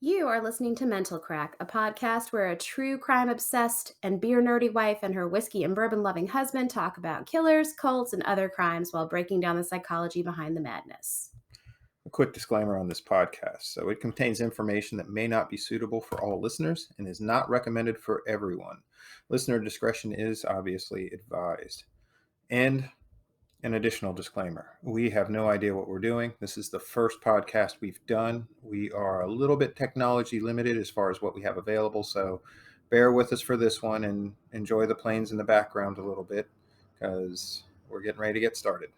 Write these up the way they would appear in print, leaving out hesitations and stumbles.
You are listening to Mental Crack, a podcast where a true crime obsessed and beer nerdy wife and her whiskey and bourbon loving husband talk about killers, cults, and other crimes while breaking down the psychology behind the madness. A quick disclaimer on this podcast. So it contains information that may not be suitable for all listeners and is not recommended for everyone. Listener discretion is obviously advised. And an additional disclaimer. We have no idea what we're doing. This is the first podcast we've done. We are a little bit technology limited as far as what we have available. So bear with us for this one and enjoy the planes in the background a little bit because we're getting ready to get started.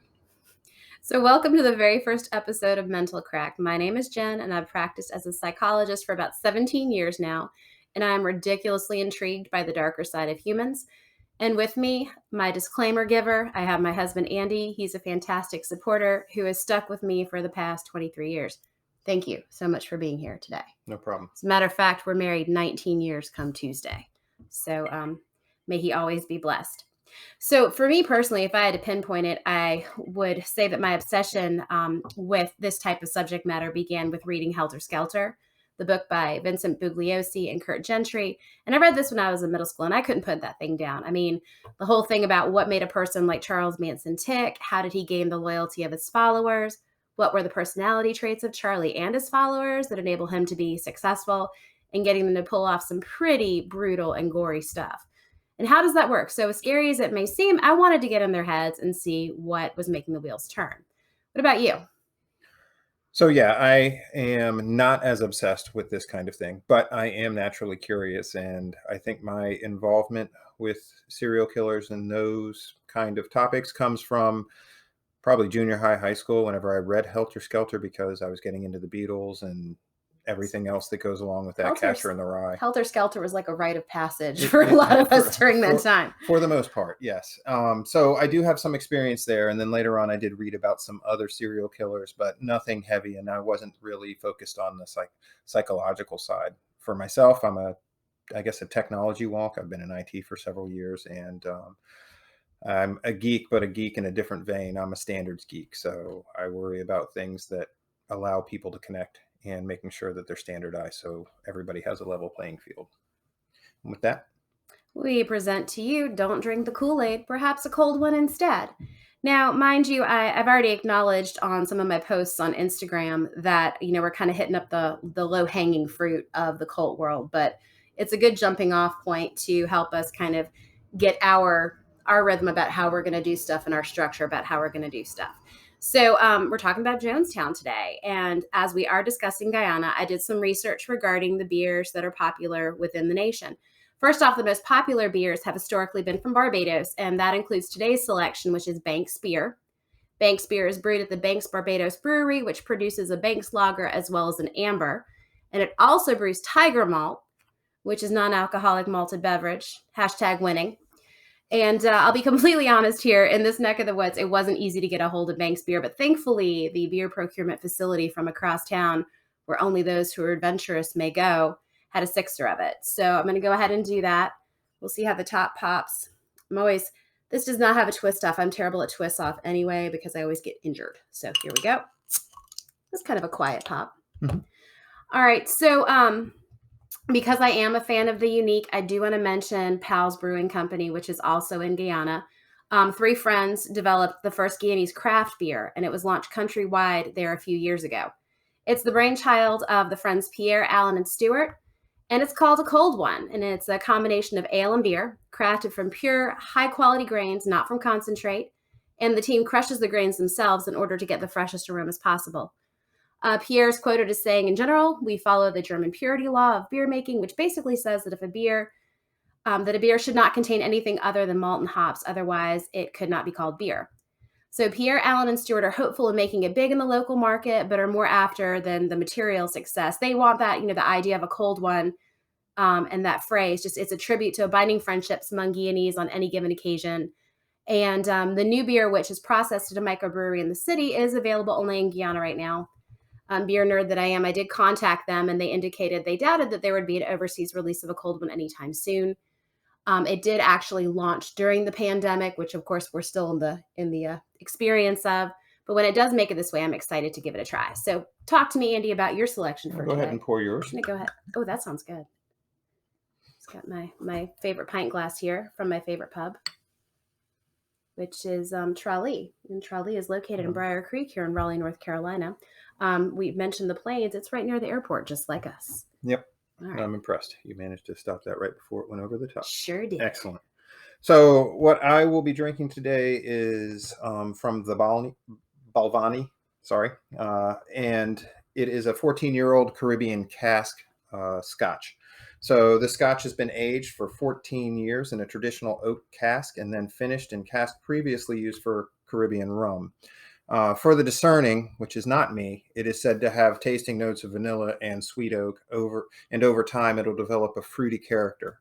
So, welcome to the very first episode of Mental Crack. My name is Jen, and I've practiced as a psychologist for about 17 years now, and I'm ridiculously intrigued by the darker side of humans. And with me, my disclaimer giver, I have my husband, Andy. He's a fantastic supporter who has stuck with me for the past 23 years. Thank you so much for being here today. No problem. As a matter of fact, we're married 19 years come Tuesday. So may he always be blessed. So for me personally, if I had to pinpoint it, I would say that my obsession with this type of subject matter began with reading Helter Skelter, the book by Vincent Bugliosi and Kurt Gentry. And I read this when I was in middle school, and I couldn't put that thing down. I mean, the whole thing about what made a person like Charles Manson tick, how did he gain the loyalty of his followers, what were the personality traits of Charlie and his followers that enable him to be successful, and getting them to pull off some pretty brutal and gory stuff. And how does that work? So as scary as it may seem, I wanted to get in their heads and see what was making the wheels turn. What about you? So yeah, I am not as obsessed with this kind of thing, but I am naturally curious. And I think my involvement with serial killers and those kind of topics comes from probably junior high school, whenever I read Helter Skelter, because I was getting into the Beatles and everything else that goes along with that, Catcher in the Rye. Helter Skelter was like a rite of passage for a lot of us during that time. For the most part, yes. So I do have some experience there. And then later on, I did read about some other serial killers, but nothing heavy. And I wasn't really focused on the psychological side. For myself, I'm I guess a technology wonk. I've been in IT for several years, and I'm a geek, but a geek in a different vein. I'm a standards geek. So I worry about things that allow people to connect and making sure that they're standardized so everybody has a level playing field. And with that, we present to you Don't Drink the Kool-Aid, perhaps a cold one instead. Now, mind you, I've already acknowledged on some of my posts on Instagram that, we're kind of hitting up the low-hanging fruit of the cult world, but it's a good jumping off point to help us kind of get our rhythm about how we're going to do stuff and our structure about how we're going to do stuff. So we're talking about Jonestown today. And as we are discussing Guyana, I did some research regarding the beers that are popular within the nation. First off, the most popular beers have historically been from Barbados, and that includes today's selection, which is Banks beer. Banks beer is brewed at the Banks Barbados Brewery, which produces a Banks lager as well as an amber. And it also brews Tiger Malt, which is non-alcoholic malted beverage, #winning. And I'll be completely honest here, in this neck of the woods, it wasn't easy to get a hold of Banks beer, but thankfully the beer procurement facility from across town, where only those who are adventurous may go, had a sixer of it. So I'm going to go ahead and do that. We'll see how the top pops. This does not have a twist off. I'm terrible at twist off anyway, because I always get injured. So here we go. That's kind of a quiet pop. Mm-hmm. All right. So, because I am a fan of the unique, I do want to mention Pal's Brewing Company, which is also in Guyana. 3 friends developed the first Guyanese craft beer, and it was launched countrywide there a few years ago. It's the brainchild of the friends Pierre, Alan, and Stuart, and it's called a cold one, and it's a combination of ale and beer, crafted from pure, high-quality grains, not from concentrate, and the team crushes the grains themselves in order to get the freshest aromas possible. Pierre is quoted as saying, in general, we follow the German purity law of beer making, which basically says that a beer should not contain anything other than malt and hops. Otherwise, it could not be called beer. So Pierre, Alan, and Stuart are hopeful of making it big in the local market, but are more after than the material success. They want that, the idea of a cold one, and that phrase, it's a tribute to binding friendships among Guyanese on any given occasion. And the new beer, which is processed at a microbrewery in the city, is available only in Guyana right now. Beer nerd that I am, I did contact them, and they indicated they doubted that there would be an overseas release of a cold one anytime soon. It did actually launch during the pandemic, which of course we're still in the experience of, But when it does make it this way, I'm excited to give it a try. So talk to me, Andy, about your selection for Go today. ahead and pour yours. I'm gonna go ahead. Oh, that sounds good. It's got my favorite pint glass here from my favorite pub, which is Tralee. And Tralee is located in Briar Creek here in Raleigh, North Carolina. We mentioned the Plains. It's right near the airport, just like us. Yep. All right. I'm impressed. You managed to stop that right before it went over the top. Sure did. Excellent. So what I will be drinking today is from the Balvenie, and it is a 14-year-old Caribbean cask scotch. So the scotch has been aged for 14 years in a traditional oak cask and then finished in cask previously used for Caribbean rum. For the discerning, which is not me, it is said to have tasting notes of vanilla and sweet oak over time it'll develop a fruity character.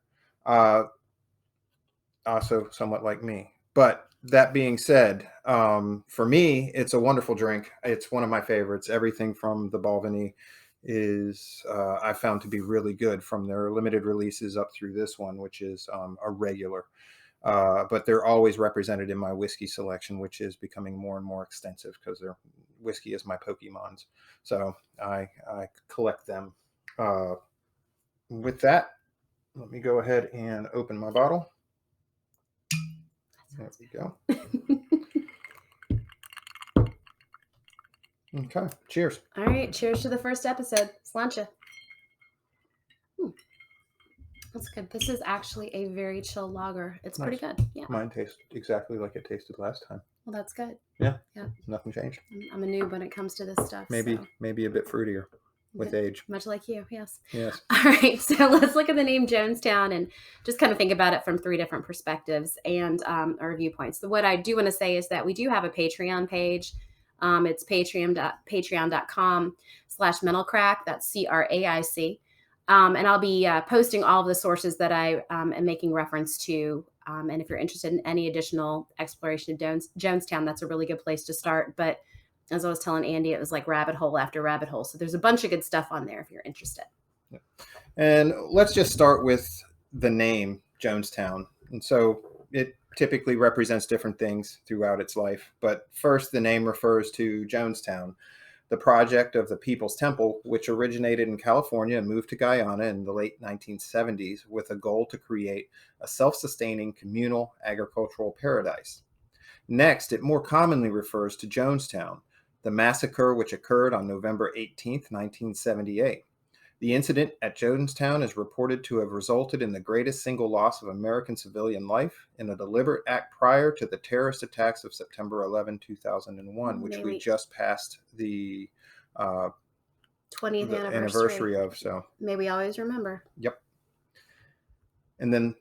Also somewhat like me. But that being said, for me, it's a wonderful drink. It's one of my favorites. Everything from the Balvenie is I found to be really good, from their limited releases up through this one, which is a regular. But they're always represented in my whiskey selection, which is becoming more and more extensive because their whiskey is my Pokemons. So I collect them. With that, let me go ahead and open my bottle. There we go. Okay, cheers. All right, cheers to the first episode. Sláinte. That's good. This is actually a very chill lager. It's Nice. pretty good. Yeah. Mine tastes exactly like it tasted last time. Well, that's good. Yeah. Yeah. Nothing changed. I'm a noob when it comes to this stuff. Maybe so. a bit fruitier with age. Much like you, yes. Yes. All right, so let's look at the name Jonestown and just kind of think about it from three different perspectives and our viewpoints. So what I do want to say is that we do have a Patreon page. It's patreon.com/mentalcrack. That's CRAIC. And I'll be posting all of the sources that I am making reference to. And if you're interested in any additional exploration of Jonestown, that's a really good place to start. But as I was telling Andy, it was like rabbit hole after rabbit hole. So there's a bunch of good stuff on there if you're interested. Yeah. And let's just start with the name Jonestown. And so it typically represents different things throughout its life. But first, the name refers to Jonestown, the project of the People's Temple, which originated in California and moved to Guyana in the late 1970s with a goal to create a self-sustaining communal agricultural paradise. Next, it more commonly refers to Jonestown, the massacre which occurred on November 18, 1978. The incident at Jonestown is reported to have resulted in the greatest single loss of American civilian life in a deliberate act prior to the terrorist attacks of September 11, 2001, which we just passed the 20th anniversary of. So may we always remember. Yep. And then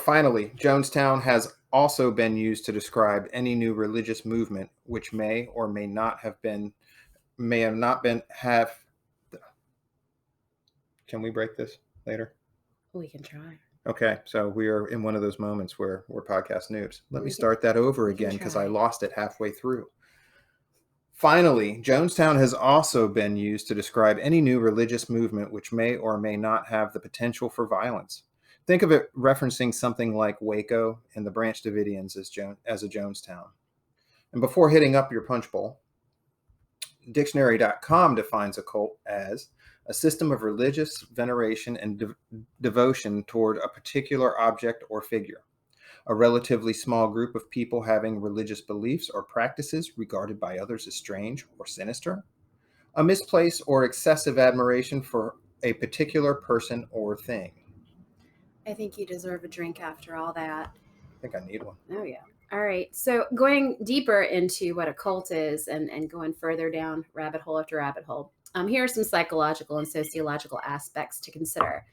finally, Jonestown has also been used to describe any new religious movement which may or may not have have. Can we break this later? We can try. Okay, so we are in one of those moments where we're podcast noobs. Let me start that over again because I lost it halfway through. Finally, Jonestown has also been used to describe any new religious movement which may or may not have the potential for violence. Think of it referencing something like Waco and the Branch Davidians as a Jonestown. And before hitting up your punch bowl, dictionary.com defines a cult as a system of religious veneration and devotion toward a particular object or figure. A relatively small group of people having religious beliefs or practices regarded by others as strange or sinister. A misplaced or excessive admiration for a particular person or thing. I think you deserve a drink after all that. I think I need one. Oh, yeah. All right. So going deeper into what a cult is and going further down rabbit hole after rabbit hole, here are some psychological and sociological aspects to consider.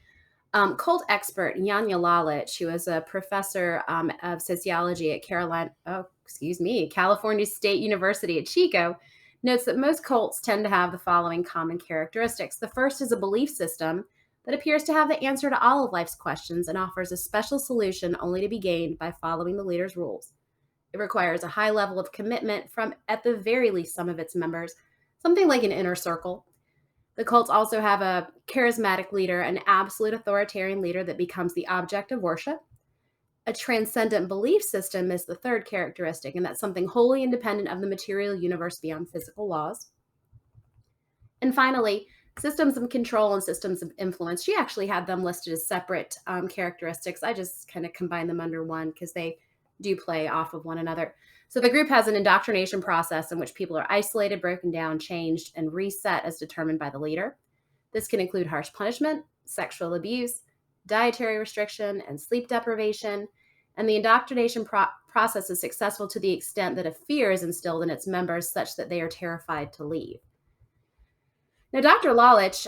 Cult expert Janja Lalich, who is a professor of sociology at California State University at Chico, notes that most cults tend to have the following common characteristics. The first is a belief system that appears to have the answer to all of life's questions and offers a special solution only to be gained by following the leader's rules. It requires a high level of commitment from, at the very least, some of its members, something like an inner circle. The cults also have a charismatic leader, an absolute authoritarian leader that becomes the object of worship. A transcendent belief system is the third characteristic, and that's something wholly independent of the material universe beyond physical laws. And finally, systems of control and systems of influence. She actually had them listed as separate characteristics. I just kind of combine them under one because they do play off of one another. So the group has an indoctrination process in which people are isolated, broken down, changed, and reset as determined by the leader. This can include harsh punishment, sexual abuse, dietary restriction, and sleep deprivation. And the indoctrination process is successful to the extent that a fear is instilled in its members such that they are terrified to leave. Now, Dr. Lalich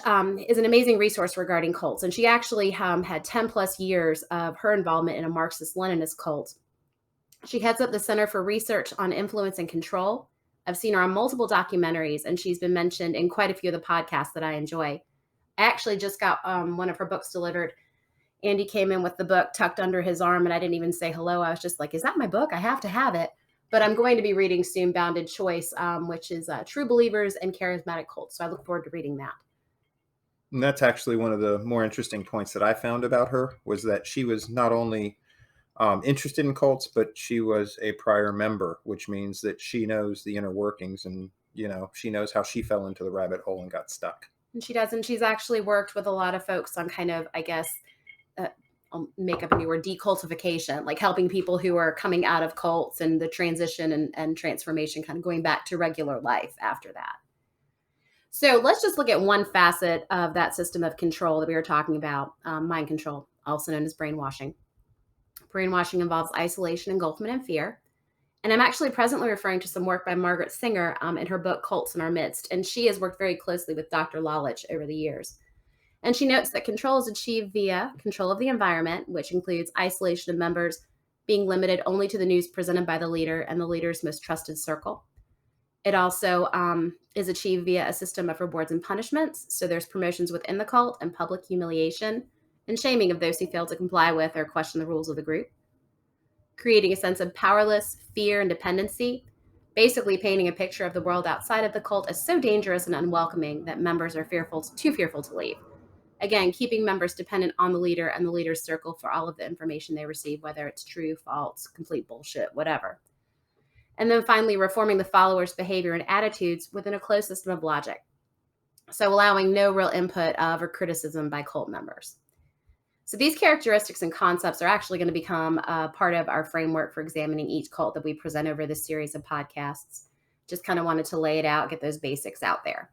is an amazing resource regarding cults, and she actually had 10 plus years of her involvement in a Marxist-Leninist cult. She heads up the Center for Research on Influence and Control. I've seen her on multiple documentaries, and she's been mentioned in quite a few of the podcasts that I enjoy. I actually just got one of her books delivered. Andy came in with the book tucked under his arm, and I didn't even say hello. I was just like, is that my book? I have to have it. But I'm going to be reading soon Bounded Choice, which is True Believers and Charismatic Cults. So I look forward to reading that. And that's actually one of the more interesting points that I found about her, was that she was not only interested in cults, but she was a prior member, which means that she knows the inner workings, and she knows how she fell into the rabbit hole and got stuck. And she does, and she's actually worked with a lot of folks on kind of, I guess, I'll make up a new word, decultification, like helping people who are coming out of cults and the transition and transformation, kind of going back to regular life after that. So let's just look at one facet of that system of control that we were talking about, mind control, also known as brainwashing. Brainwashing involves isolation, engulfment, and fear. And I'm actually presently referring to some work by Margaret Singer in her book, Cults in Our Midst. And she has worked very closely with Dr. Lalich over the years. And she notes that control is achieved via control of the environment, which includes isolation of members being limited only to the news presented by the leader and the leader's most trusted circle. It also is achieved via a system of rewards and punishments. So there's promotions within the cult and public humiliation and shaming of those who fail to comply with or question the rules of the group. Creating a sense of powerless fear and dependency, basically painting a picture of the world outside of the cult as so dangerous and unwelcoming that members are too fearful to leave. Again, keeping members dependent on the leader and the leader's circle for all of the information they receive, whether it's true, false, complete bullshit, whatever. And then finally, reforming the followers' behavior and attitudes within a closed system of logic. So allowing no real input of or criticism by cult members. So these characteristics and concepts are actually going to become a part of our framework for examining each cult that we present over this series of podcasts. Just kind of wanted to lay it out, get those basics out there.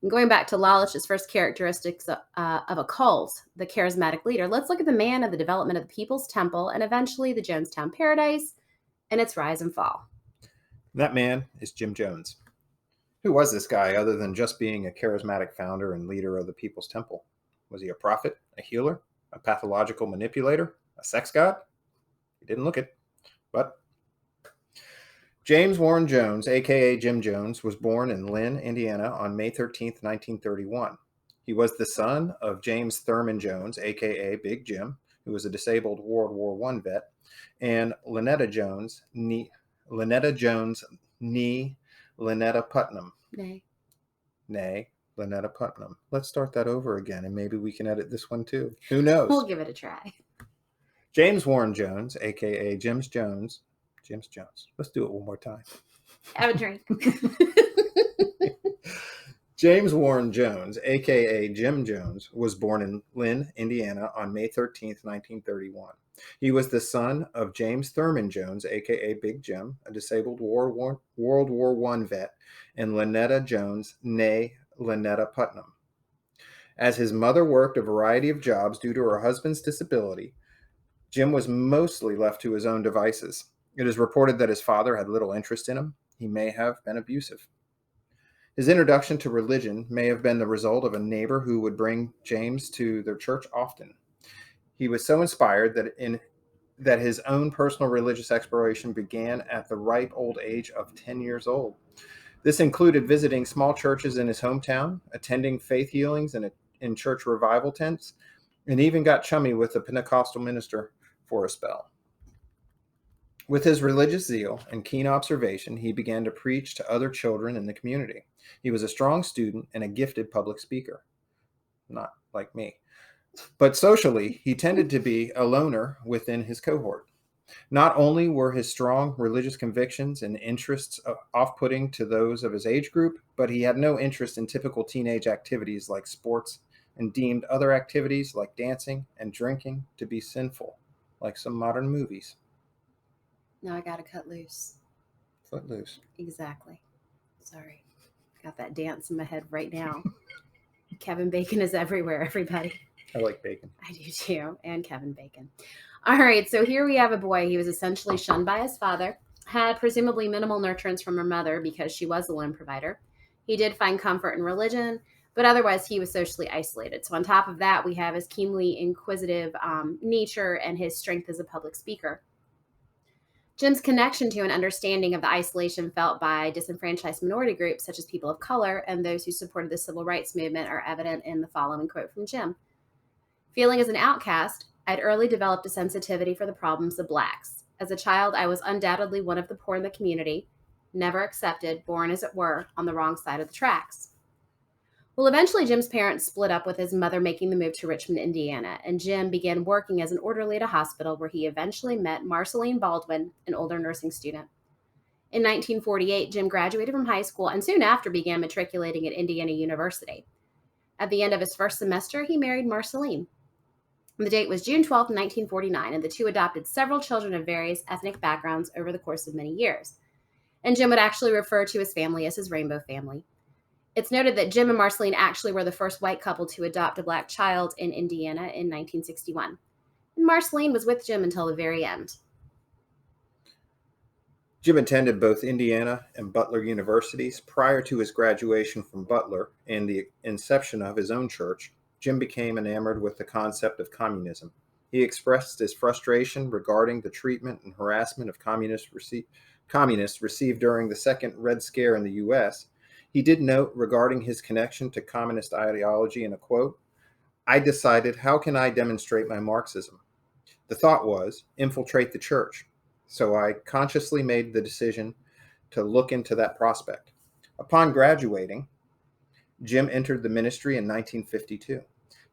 And going back to Lalich's first characteristics of a cult, the charismatic leader, let's look at the man of the development of the People's Temple and eventually the Jonestown Paradise and its rise and fall. That man is Jim Jones. Who was this guy other than just being a charismatic founder and leader of the People's Temple? Was he a prophet, a healer, a pathological manipulator, a sex god? He didn't look it, but James Warren Jones, a.k.a. Jim Jones, was born in Lynn, Indiana on May 13, 1931. He was the son of James Thurman Jones, a.k.a. Big Jim, who was a disabled World War I vet, and Lynetta Jones, nee Lynetta Putnam. Nay, Lynetta Putnam. Let's start that over again, and maybe we can edit this one too. Who knows? We'll give it a try. James Warren Jones, a.k.a. Jim's Jones. Let's do it one more time. Have a drink. James Warren Jones, a.k.a. Jim Jones, was born in Lynn, Indiana on May 13, 1931. He was the son of James Thurman Jones, a.k.a. Big Jim, a disabled World War I vet, and Lynetta Jones, née Lynetta Putnam. As his mother worked a variety of jobs due to her husband's disability, Jim was mostly left to his own devices. It is reported that his father had little interest in him. He may have been abusive. His introduction to religion may have been the result of a neighbor who would bring James to their church often. He was so inspired that his own personal religious exploration began at the ripe old age of 10 years old. This included visiting small churches in his hometown, attending faith healings in church revival tents, and even got chummy with a Pentecostal minister for a spell. With his religious zeal and keen observation, he began to preach to other children in the community. He was a strong student and a gifted public speaker. Not like me. But socially, he tended to be a loner within his cohort. Not only were his strong religious convictions and interests off putting to those of his age group, but he had no interest in typical teenage activities like sports and deemed other activities like dancing and drinking to be sinful, like some modern movies. Now I gotta cut loose. Footloose. Exactly. Sorry. Got that dance in my head right now. Kevin Bacon is everywhere, everybody. I like bacon. I do too. And Kevin Bacon. All right. So here we have a boy. He was essentially shunned by his father, had presumably minimal nurturance from her mother because she was the lone provider. He did find comfort in religion, but otherwise he was socially isolated. So on top of that, we have his keenly inquisitive nature and his strength as a public speaker. Jim's connection to and understanding of the isolation felt by disenfranchised minority groups, such as people of color and those who supported the civil rights movement, are evident in the following quote from Jim. Feeling as an outcast, I'd early developed a sensitivity for the problems of blacks. As a child, I was undoubtedly one of the poor in the community, never accepted, born as it were, on the wrong side of the tracks. Well, eventually, Jim's parents split up with his mother making the move to Richmond, Indiana, and Jim began working as an orderly at a hospital where he eventually met Marceline Baldwin, an older nursing student. In 1948, Jim graduated from high school and soon after began matriculating at Indiana University. At the end of his first semester, he married Marceline. The date was June 12, 1949, and the two adopted several children of various ethnic backgrounds over the course of many years. And Jim would actually refer to his family as his rainbow family. It's noted that Jim and Marceline actually were the first white couple to adopt a black child in Indiana in 1961. And Marceline was with Jim until the very end. Jim attended both Indiana and Butler universities. Prior to his graduation from Butler and the inception of his own church, Jim became enamored with the concept of communism. He expressed his frustration regarding the treatment and harassment of communists received during the Second Red Scare in the U.S. He did note regarding his connection to communist ideology in a quote, I decided, how can I demonstrate my Marxism? The thought was, infiltrate the church. So I consciously made the decision to look into that prospect. Upon graduating, Jim entered the ministry in 1952.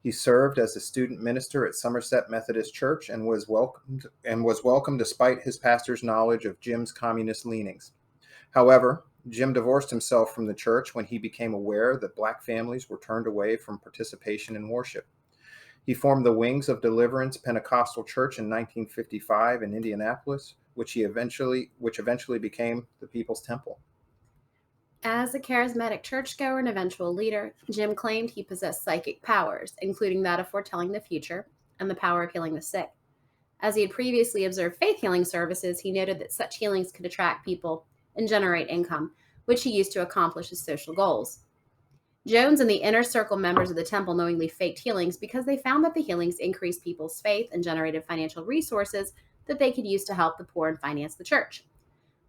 He served as a student minister at Somerset Methodist Church and was welcomed despite his pastor's knowledge of Jim's communist leanings. However, Jim divorced himself from the church when he became aware that black families were turned away from participation in worship. He formed the Wings of Deliverance Pentecostal Church in 1955 in Indianapolis, which eventually became the People's Temple. As a charismatic churchgoer and eventual leader, Jim claimed he possessed psychic powers, including that of foretelling the future and the power of healing the sick. As he had previously observed faith healing services, he noted that such healings could attract people and generate income, which he used to accomplish his social goals. Jones and the inner circle members of the temple knowingly faked healings because they found that the healings increased people's faith and generated financial resources that they could use to help the poor and finance the church.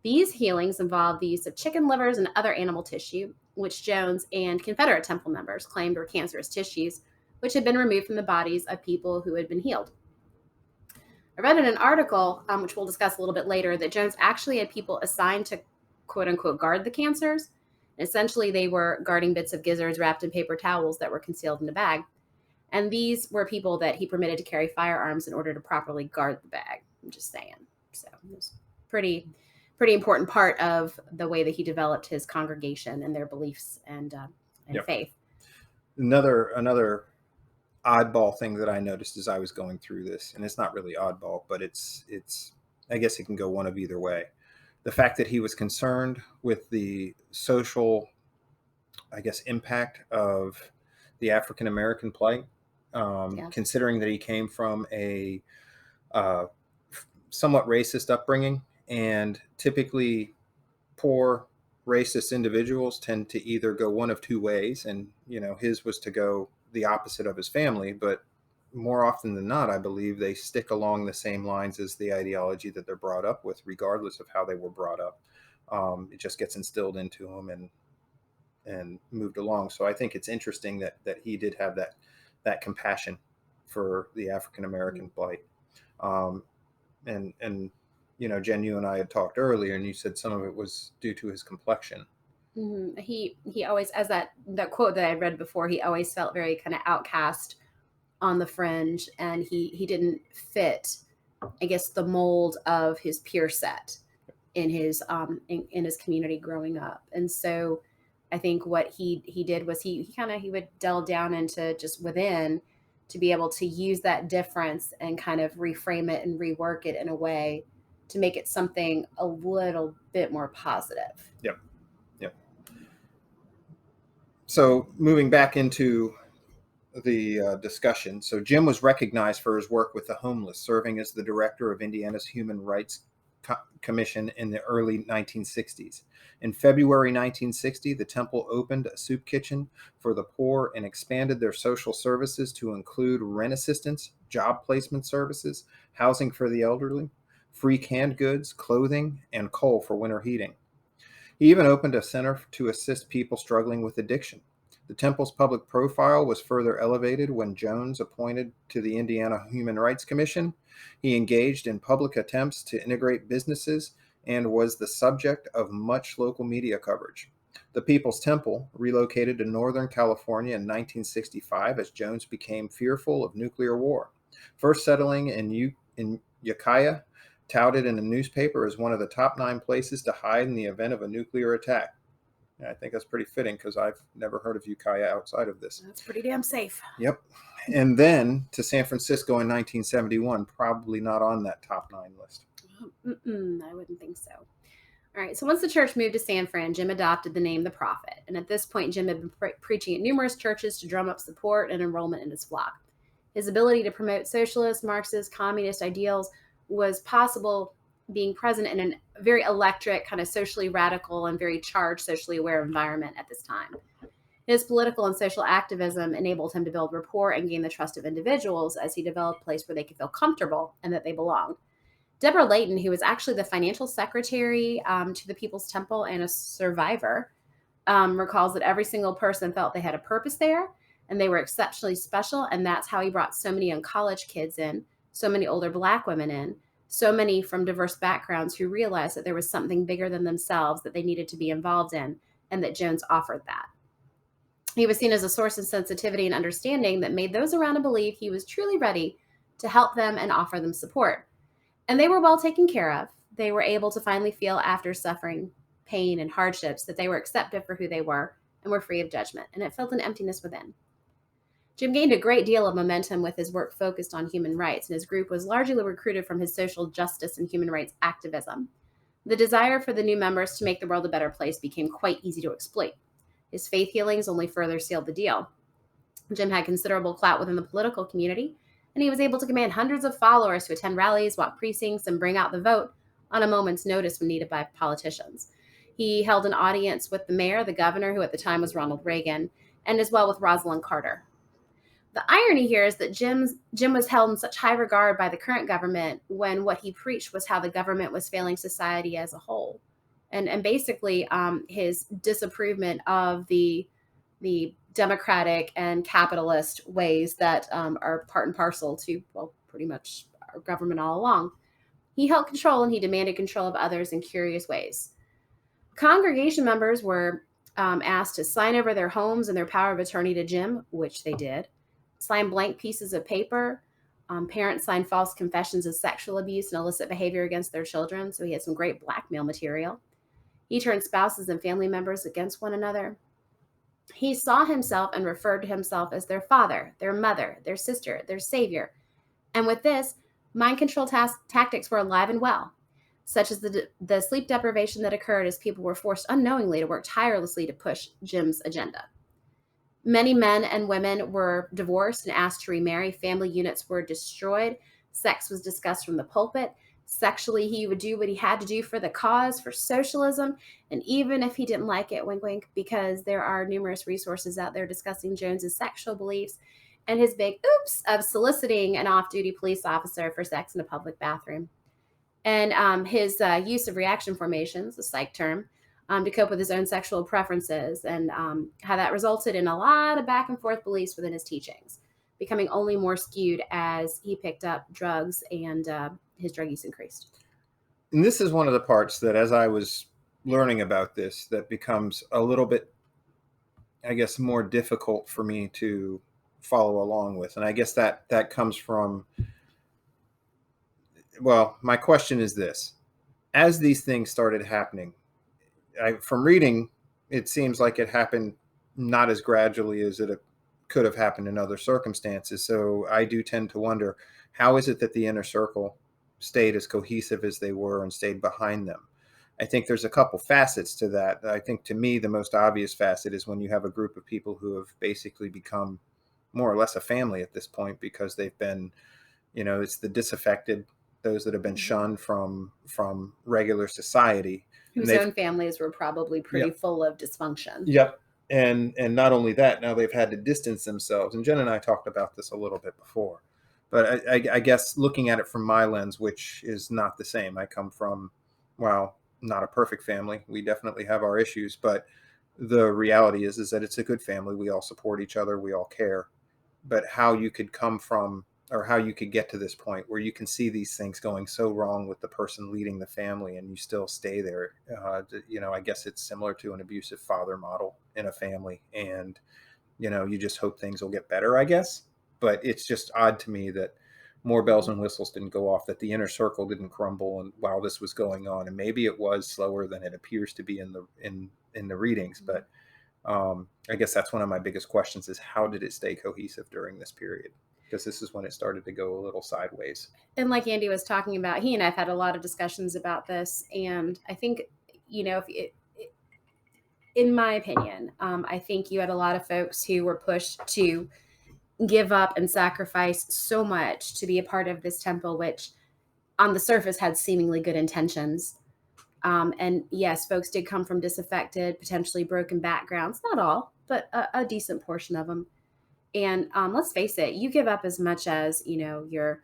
These healings involved the use of chicken livers and other animal tissue, which Jones and Confederate temple members claimed were cancerous tissues, which had been removed from the bodies of people who had been healed. I read in an article, which we'll discuss a little bit later, that Jones actually had people assigned to quote unquote guard the cancers. Essentially, they were guarding bits of gizzards wrapped in paper towels that were concealed in a bag. And these were people that he permitted to carry firearms in order to properly guard the bag. I'm just saying. So it was pretty important part of the way that he developed his congregation and their beliefs and Yep. faith. Another oddball thing that I noticed as I was going through this, and it's not really oddball, but it's I guess it can go one of either way. The fact that he was concerned with the social, I guess, impact of the African American plight, considering that he came from a somewhat racist upbringing, and typically poor racist individuals tend to either go one of two ways, and his was to go the opposite of his family, but more often than not, I believe they stick along the same lines as the ideology that they're brought up with, regardless of how they were brought up. It just gets instilled into them and moved along. So I think it's interesting that he did have that compassion for the African American plight. And Jen, you and I had talked earlier, and you said some of it was due to his complexion. Mm-hmm. He always, as that quote that I read before, he always felt very kind of outcast on the fringe, and he didn't fit I guess, the mold of his peer set in his in his community growing up. And so I think what he did was he would delve down into just within to be able to use that difference and kind of reframe it and rework it in a way to make it something a little bit more positive. Yep. Yep. So moving back into the discussion. So Jim was recognized for his work with the homeless, serving as the director of Indiana's Human Rights Commission in the early 1960s. In February 1960, the temple opened a soup kitchen for the poor and expanded their social services to include rent assistance, job placement services, housing for the elderly, free canned goods, clothing, and coal for winter heating. He even opened a center to assist people struggling with addiction. The temple's public profile was further elevated when Jones appointed to the Indiana Human Rights Commission. He engaged in public attempts to integrate businesses and was the subject of much local media coverage. The People's Temple relocated to Northern California in 1965 as Jones became fearful of nuclear war, first settling in Ukiah, touted in a newspaper as one of the top 9 places to hide in the event of a nuclear attack. And I think that's pretty fitting because I've never heard of Ukiah outside of this. That's pretty damn safe. Yep. And then to San Francisco in 1971, probably not on that top 9 list. I wouldn't think so. All right, so once the church moved to San Fran, Jim adopted the name The Prophet. And at this point, Jim had been preaching at numerous churches to drum up support and enrollment in his flock. His ability to promote socialist, Marxist, communist ideals was possible being present in a very electric, kind of socially radical and very charged, socially aware environment at this time. His political and social activism enabled him to build rapport and gain the trust of individuals as he developed a place where they could feel comfortable and that they belonged. Deborah Layton, who was actually the financial secretary to the People's Temple and a survivor, recalls that every single person felt they had a purpose there and they were exceptionally special. And that's how he brought so many young college kids in, so many older Black women in, so many from diverse backgrounds who realized that there was something bigger than themselves that they needed to be involved in, and that Jones offered that. He was seen as a source of sensitivity and understanding that made those around him believe he was truly ready to help them and offer them support. And they were well taken care of. They were able to finally feel, after suffering pain and hardships, that they were accepted for who they were and were free of judgment, and it filled an emptiness within. Jim gained a great deal of momentum with his work focused on human rights, and his group was largely recruited from his social justice and human rights activism. The desire for the new members to make the world a better place became quite easy to exploit. His faith healings only further sealed the deal. Jim had considerable clout within the political community, and he was able to command hundreds of followers to attend rallies, walk precincts, and bring out the vote on a moment's notice when needed by politicians. He held an audience with the mayor, the governor, who at the time was Ronald Reagan, and as well with Rosalind Carter. The irony here is that Jim was held in such high regard by the current government when what he preached was how the government was failing society as a whole. And basically his disapproval of the democratic and capitalist ways that are part and parcel to, well, pretty much our government all along. He held control and he demanded control of others in curious ways. Congregation members were asked to sign over their homes and their power of attorney to Jim, which they did. Sign blank pieces of paper. Parents signed false confessions of sexual abuse and illicit behavior against their children, so he had some great blackmail material. He turned spouses and family members against one another. He saw himself and referred to himself as their father, their mother, their sister, their savior. And with this, mind control tactics were alive and well, such as the sleep deprivation that occurred as people were forced unknowingly to work tirelessly to push Jim's agenda. Many men and women were divorced and asked to remarry. Family units were destroyed. Sex was discussed from the pulpit. Sexually, he would do what he had to do for the cause, for socialism. And even if he didn't like it, wink, wink, because there are numerous resources out there discussing Jones's sexual beliefs and his big oops of soliciting an off-duty police officer for sex in a public bathroom. And his use of reaction formations, a psych term, to cope with his own sexual preferences, and how that resulted in a lot of back and forth beliefs within his teachings, becoming only more skewed as he picked up drugs and his drug use increased. And this is one of the parts that, as I was learning about this, that becomes a little bit, I guess, more difficult for me to follow along with. And I guess that comes from well, my question is this. As these things started happening, from reading, it seems like it happened not as gradually as it could have happened in other circumstances. So I do tend to wonder, how is it that the inner circle stayed as cohesive as they were and stayed behind them? I think there's a couple facets to that. I think to me, the most obvious facet is when you have a group of people who have basically become more or less a family at this point because they've been, it's the disaffected, those that have been shunned from regular society, and Whose they've own families were probably pretty yep, full of dysfunction. yep, and not only that, now they've had to distance themselves. And Jen and I talked about this a little bit before, but I guess looking at it from my lens, which is not the same. I come from, well, not a perfect family. We definitely have our issues, but the reality is that it's a good family. We all support each other. We all care. But how you could come from, or how you could get to this point where you can see these things going so wrong with the person leading the family and you still stay there. I guess it's similar to an abusive father model in a family. And, you just hope things will get better, I guess. But it's just odd to me that more bells and whistles didn't go off, that the inner circle didn't crumble and while this was going on. And maybe it was slower than it appears to be in the readings. But I guess that's one of my biggest questions is how did it stay cohesive during this period? Because this is when it started to go a little sideways. And like Andy was talking about, he and I've had a lot of discussions about this. And I think, in my opinion, I think you had a lot of folks who were pushed to give up and sacrifice so much to be a part of this temple, which on the surface had seemingly good intentions. And yes, folks did come from disaffected, potentially broken backgrounds. Not all, but a decent portion of them. And let's face it, you give up as much as your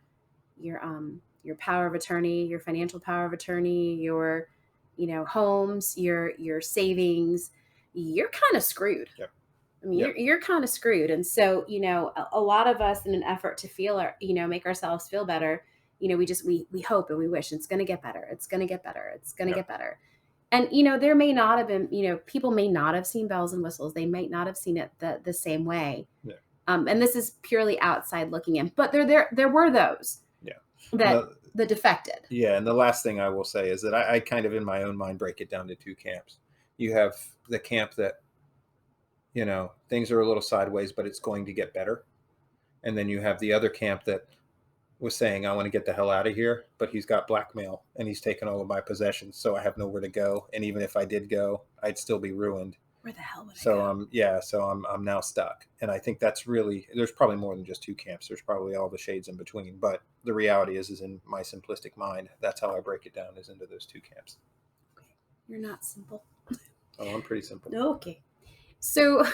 power of attorney, your financial power of attorney, your homes, your savings. You're kind of screwed. Yep. I mean, you're kind of screwed. And so, a lot of us in an effort to make ourselves feel better, we hope and we wish it's going to get better. It's going to get better. It's going to get better. And, there may not have been, people may not have seen bells and whistles. They might not have seen it the same way. Yeah. And this is purely outside looking in, but there were those that the defected. Yeah. And the last thing I will say is that I kind of in my own mind break it down to two camps. You have the camp that, things are a little sideways, but it's going to get better. And then you have the other camp that was saying, I want to get the hell out of here, but he's got blackmail and he's taken all of my possessions. So I have nowhere to go. And even if I did go, I'd still be ruined. Where the hell would I go? So I'm now stuck. And I think that's really, there's probably more than just two camps. There's probably all the shades in between. But the reality is in my simplistic mind, that's how I break it down, is into those two camps. Okay. You're not simple. Oh, I'm pretty simple. Okay. So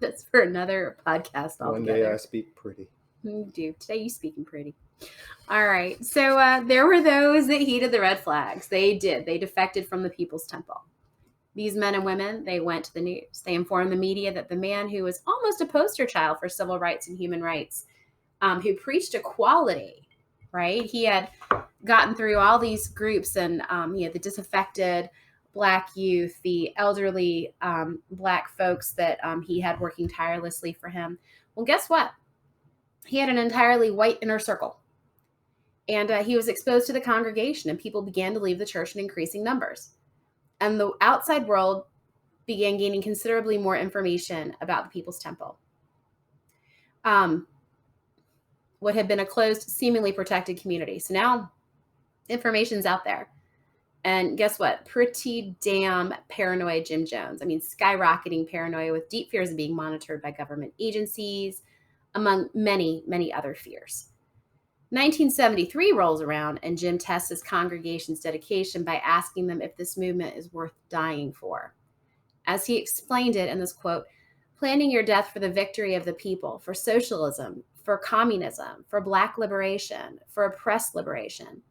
that's for another podcast altogether. One day I speak pretty. You do. Today you speaking pretty. All right. So there were those that heeded the red flags. They did. They defected from the People's Temple. These men and women, they went to the news. They informed the media that the man who was almost a poster child for civil rights and human rights, who preached equality, right? He had gotten through all these groups and the disaffected Black youth, the elderly Black folks that he had working tirelessly for him. Well, guess what? He had an entirely white inner circle. And he was exposed to the congregation, and people began to leave the church in increasing numbers. And the outside world began gaining considerably more information about the People's Temple. What had been a closed, seemingly protected community. So now information's out there. And guess what? Pretty damn paranoid Jim Jones. I mean, skyrocketing paranoia with deep fears of being monitored by government agencies, among many, many other fears. 1973 rolls around and Jim tests his congregation's dedication by asking them if this movement is worth dying for. As he explained it in this quote, planning your death for the victory of the people, for socialism, for communism, for Black liberation, for oppressed liberation.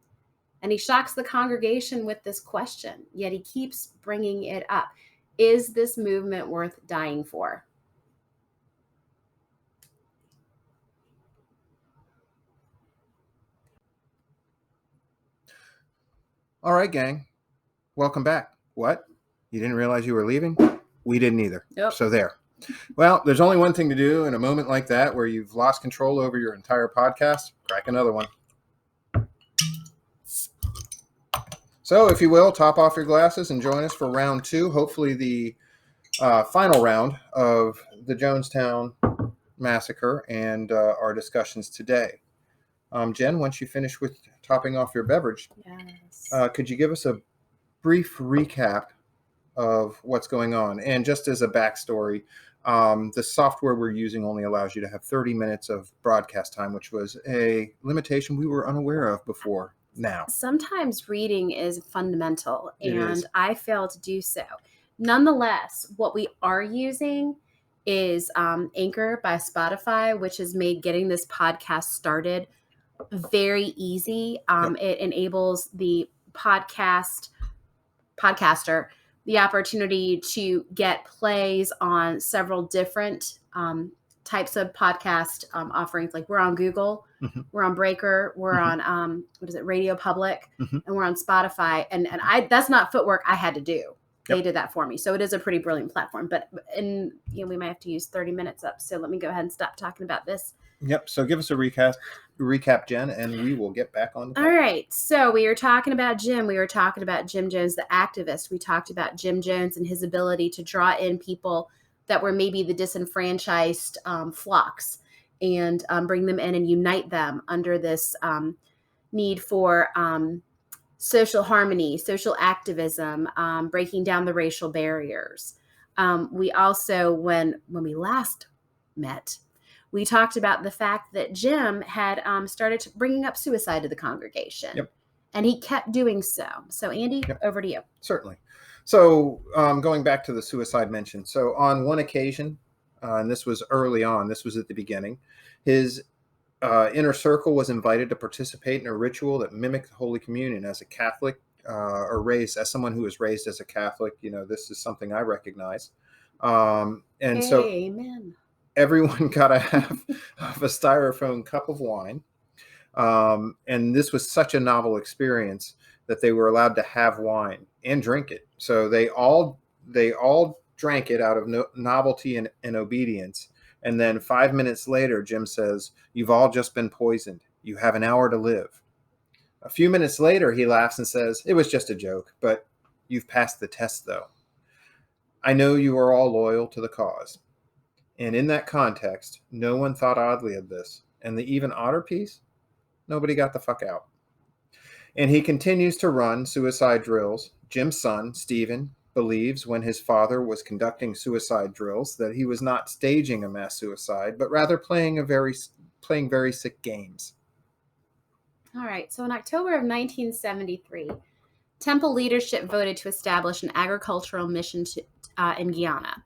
And he shocks the congregation with this question, yet he keeps bringing it up. Is this movement worth dying for? All right, gang. Welcome back. What? You didn't realize you were leaving? We didn't either. Yep. So there. Well, there's only one thing to do in a moment like that where you've lost control over your entire podcast. Crack another one. So, if you will, top off your glasses and join us for round two, hopefully the final round of the Jonestown massacre and our discussions today. Jen, once you finish with topping off your beverage, Yes. could you give us a brief recap of what's going on? And just as a backstory, the software we're using only allows you to have 30 minutes of broadcast time, which was a limitation we were unaware of before now. Sometimes reading is fundamental, It and is. I fail to do so. Nonetheless, what we are using is Anchor by Spotify, which has made getting this podcast started very easy. Yep. It enables the podcaster the opportunity to get plays on several different types of podcast offerings. Like we're on Google, Mhm. we're on Breaker, we're Mhm. on what is it, Radio Public, Mhm. and we're on Spotify. And I that's not footwork I had to do. They Yep. did that for me. So it is a pretty brilliant platform. But we might have to use 30 minutes up. So let me go ahead and stop talking about this. Yep. So give us a recap, Jen, and we will get back on the All topic. right. So we were talking about Jim. We were talking about Jim Jones, the activist. We talked about Jim Jones and his ability to draw in people that were maybe the disenfranchised flocks and bring them in and unite them under this need for social harmony, social activism, breaking down the racial barriers. We also, when we last met, we talked about the fact that Jim had started bringing up suicide to the congregation. Yep. And he kept doing so. So, Andy, Yep. over to you. Certainly. So going back to the suicide mention. So on one occasion, and this was early on, this was at the beginning, his inner circle was invited to participate in a ritual that mimicked the Holy Communion. As a Catholic, or raised as someone who was raised as a Catholic, this is something I recognize. And so Amen. everyone got a half of a styrofoam cup of wine. And this was such a novel experience that they were allowed to have wine and drink it. So they all drank it out of novelty and obedience. And then 5 minutes later, Jim says, "You've all just been poisoned. You have an hour to live." A few minutes later, he laughs and says, "It was just a joke, but you've passed the test, though. I know you are all loyal to the cause." And in that context, no one thought oddly of this. And the even odder piece, nobody got the fuck out. And he continues to run suicide drills. Jim's son, Stephen, believes when his father was conducting suicide drills that he was not staging a mass suicide, but rather playing very sick games. All right. So, in October of 1973, Temple leadership voted to establish an agricultural mission in Guyana.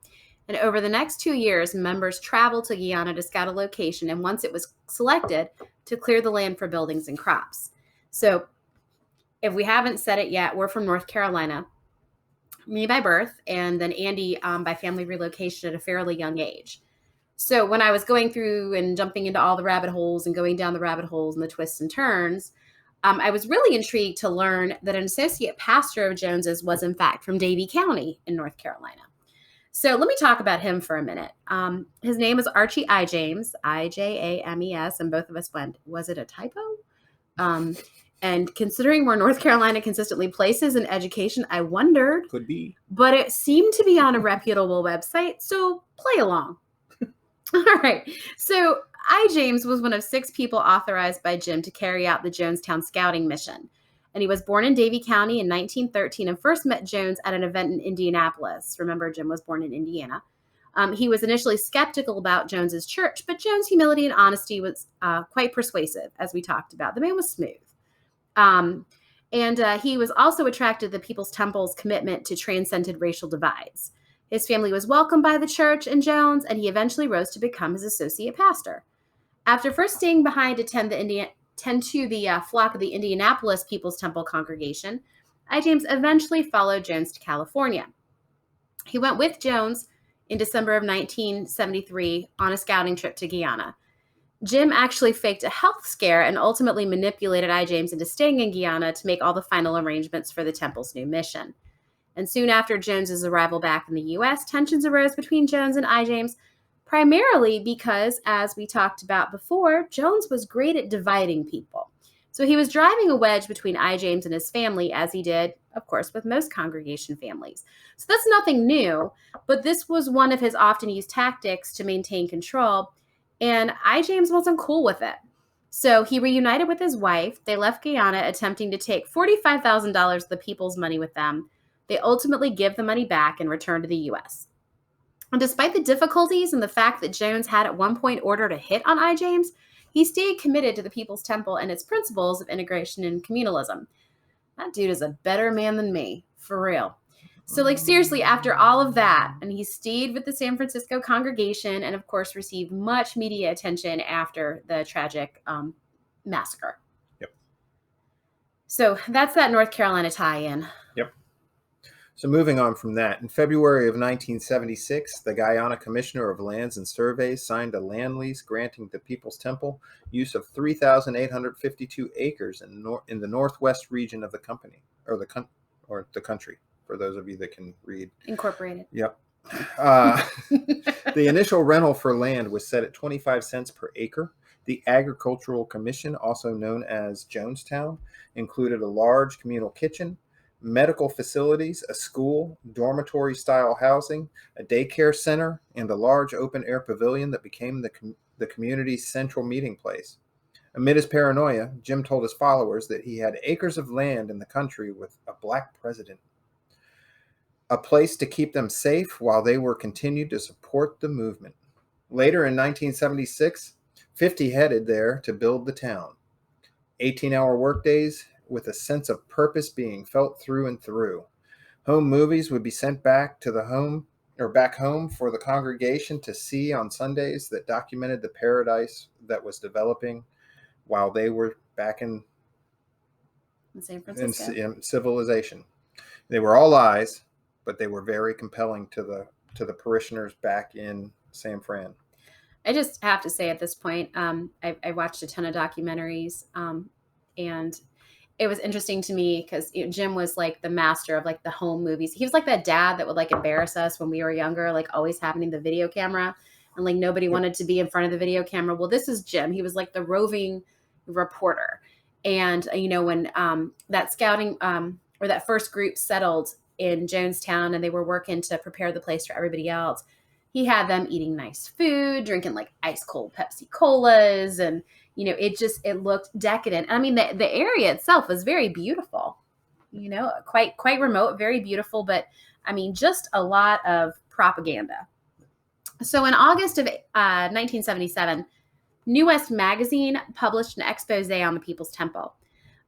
And over the next 2 years, members traveled to Guyana to scout a location, and once it was selected, to clear the land for buildings and crops. So, if we haven't said it yet, we're from North Carolina, me by birth, and then Andy by family relocation at a fairly young age. So when I was going through and jumping into all the rabbit holes and going down the rabbit holes and the twists and turns, I was really intrigued to learn that an associate pastor of Jones's was, in fact, from Davie County in North Carolina. So let me talk about him for a minute. His name is Archie I. James, Ijames, and both of us went, was it a typo? And considering where North Carolina consistently places in education, I wondered. Could be. But it seemed to be on a reputable website, so play along. All right. So I. James was one of 6 people authorized by Jim to carry out the Jonestown scouting mission. And he was born in Davie County in 1913 and first met Jones at an event in Indianapolis. Remember, Jim was born in Indiana. He was initially skeptical about Jones's church, but Jones' humility and honesty was quite persuasive, as we talked about. The man was smooth. And he was also attracted to the People's Temple's commitment to transcended racial divides. His family was welcomed by the church and Jones, and he eventually rose to become his associate pastor. After first staying behind to tend to the flock of the Indianapolis People's Temple congregation, I. James eventually followed Jones to California. He went with Jones in December of 1973 on a scouting trip to Guyana. Jim actually faked a health scare and ultimately manipulated I. James into staying in Guyana to make all the final arrangements for the Temple's new mission. And soon after Jones's arrival back in the U.S., tensions arose between Jones and I. James, primarily because, as we talked about before, Jones was great at dividing people. So he was driving a wedge between I. James and his family, as he did, of course, with most congregation families. So that's nothing new, but this was one of his often used tactics to maintain control, and I. James wasn't cool with it. So he reunited with his wife. They left Guyana, attempting to take $45,000 of the people's money with them. They ultimately give the money back and return to the U.S. And despite the difficulties and the fact that Jones had at one point ordered a hit on I. James, he stayed committed to the People's Temple and its principles of integration and communalism. That dude is a better man than me, for real. So, like, seriously, after all of that, and he stayed with the San Francisco congregation and, of course, received much media attention after the tragic massacre. Yep. So that's that North Carolina tie-in. Yep. So moving on from that, in February of 1976, the Guyana Commissioner of Lands and Surveys signed a land lease granting the People's Temple use of 3,852 acres in the northwest region of the company, or the country, for those of you that can read. Incorporated. Yep. The initial rental for land was set at 25 cents per acre. The Agricultural Commission, also known as Jonestown, included a large communal kitchen, medical facilities, a school, dormitory-style housing, a daycare center, and a large open-air pavilion that became the community's central meeting place. Amid his paranoia, Jim told his followers that he had acres of land in the country with a black president, a place to keep them safe while they were continued to support the movement. Later in 1976, 50 headed there to build the town. 18-hour workdays with a sense of purpose being felt through and through. Home movies would be sent back home for the congregation to see on Sundays that documented the paradise that was developing while they were back in San Francisco. in civilization. They were all lies, but they were very compelling to the parishioners back in San Fran. I just have to say at this point, I watched a ton of documentaries, and it was interesting to me because Jim was like the master of like the home movies. He was like that dad that would like embarrass us when we were younger, like always having the video camera, and like nobody wanted to be in front of the video camera. Well, this is Jim. He was like the roving reporter. And, when that scouting or that first group settled in Jonestown and they were working to prepare the place for everybody else, he had them eating nice food, drinking like ice cold Pepsi Colas, and it looked decadent. I mean, the area itself was very beautiful, quite remote, very beautiful, but I mean, just a lot of propaganda. So in August of 1977, New West magazine published an expose on the People's Temple.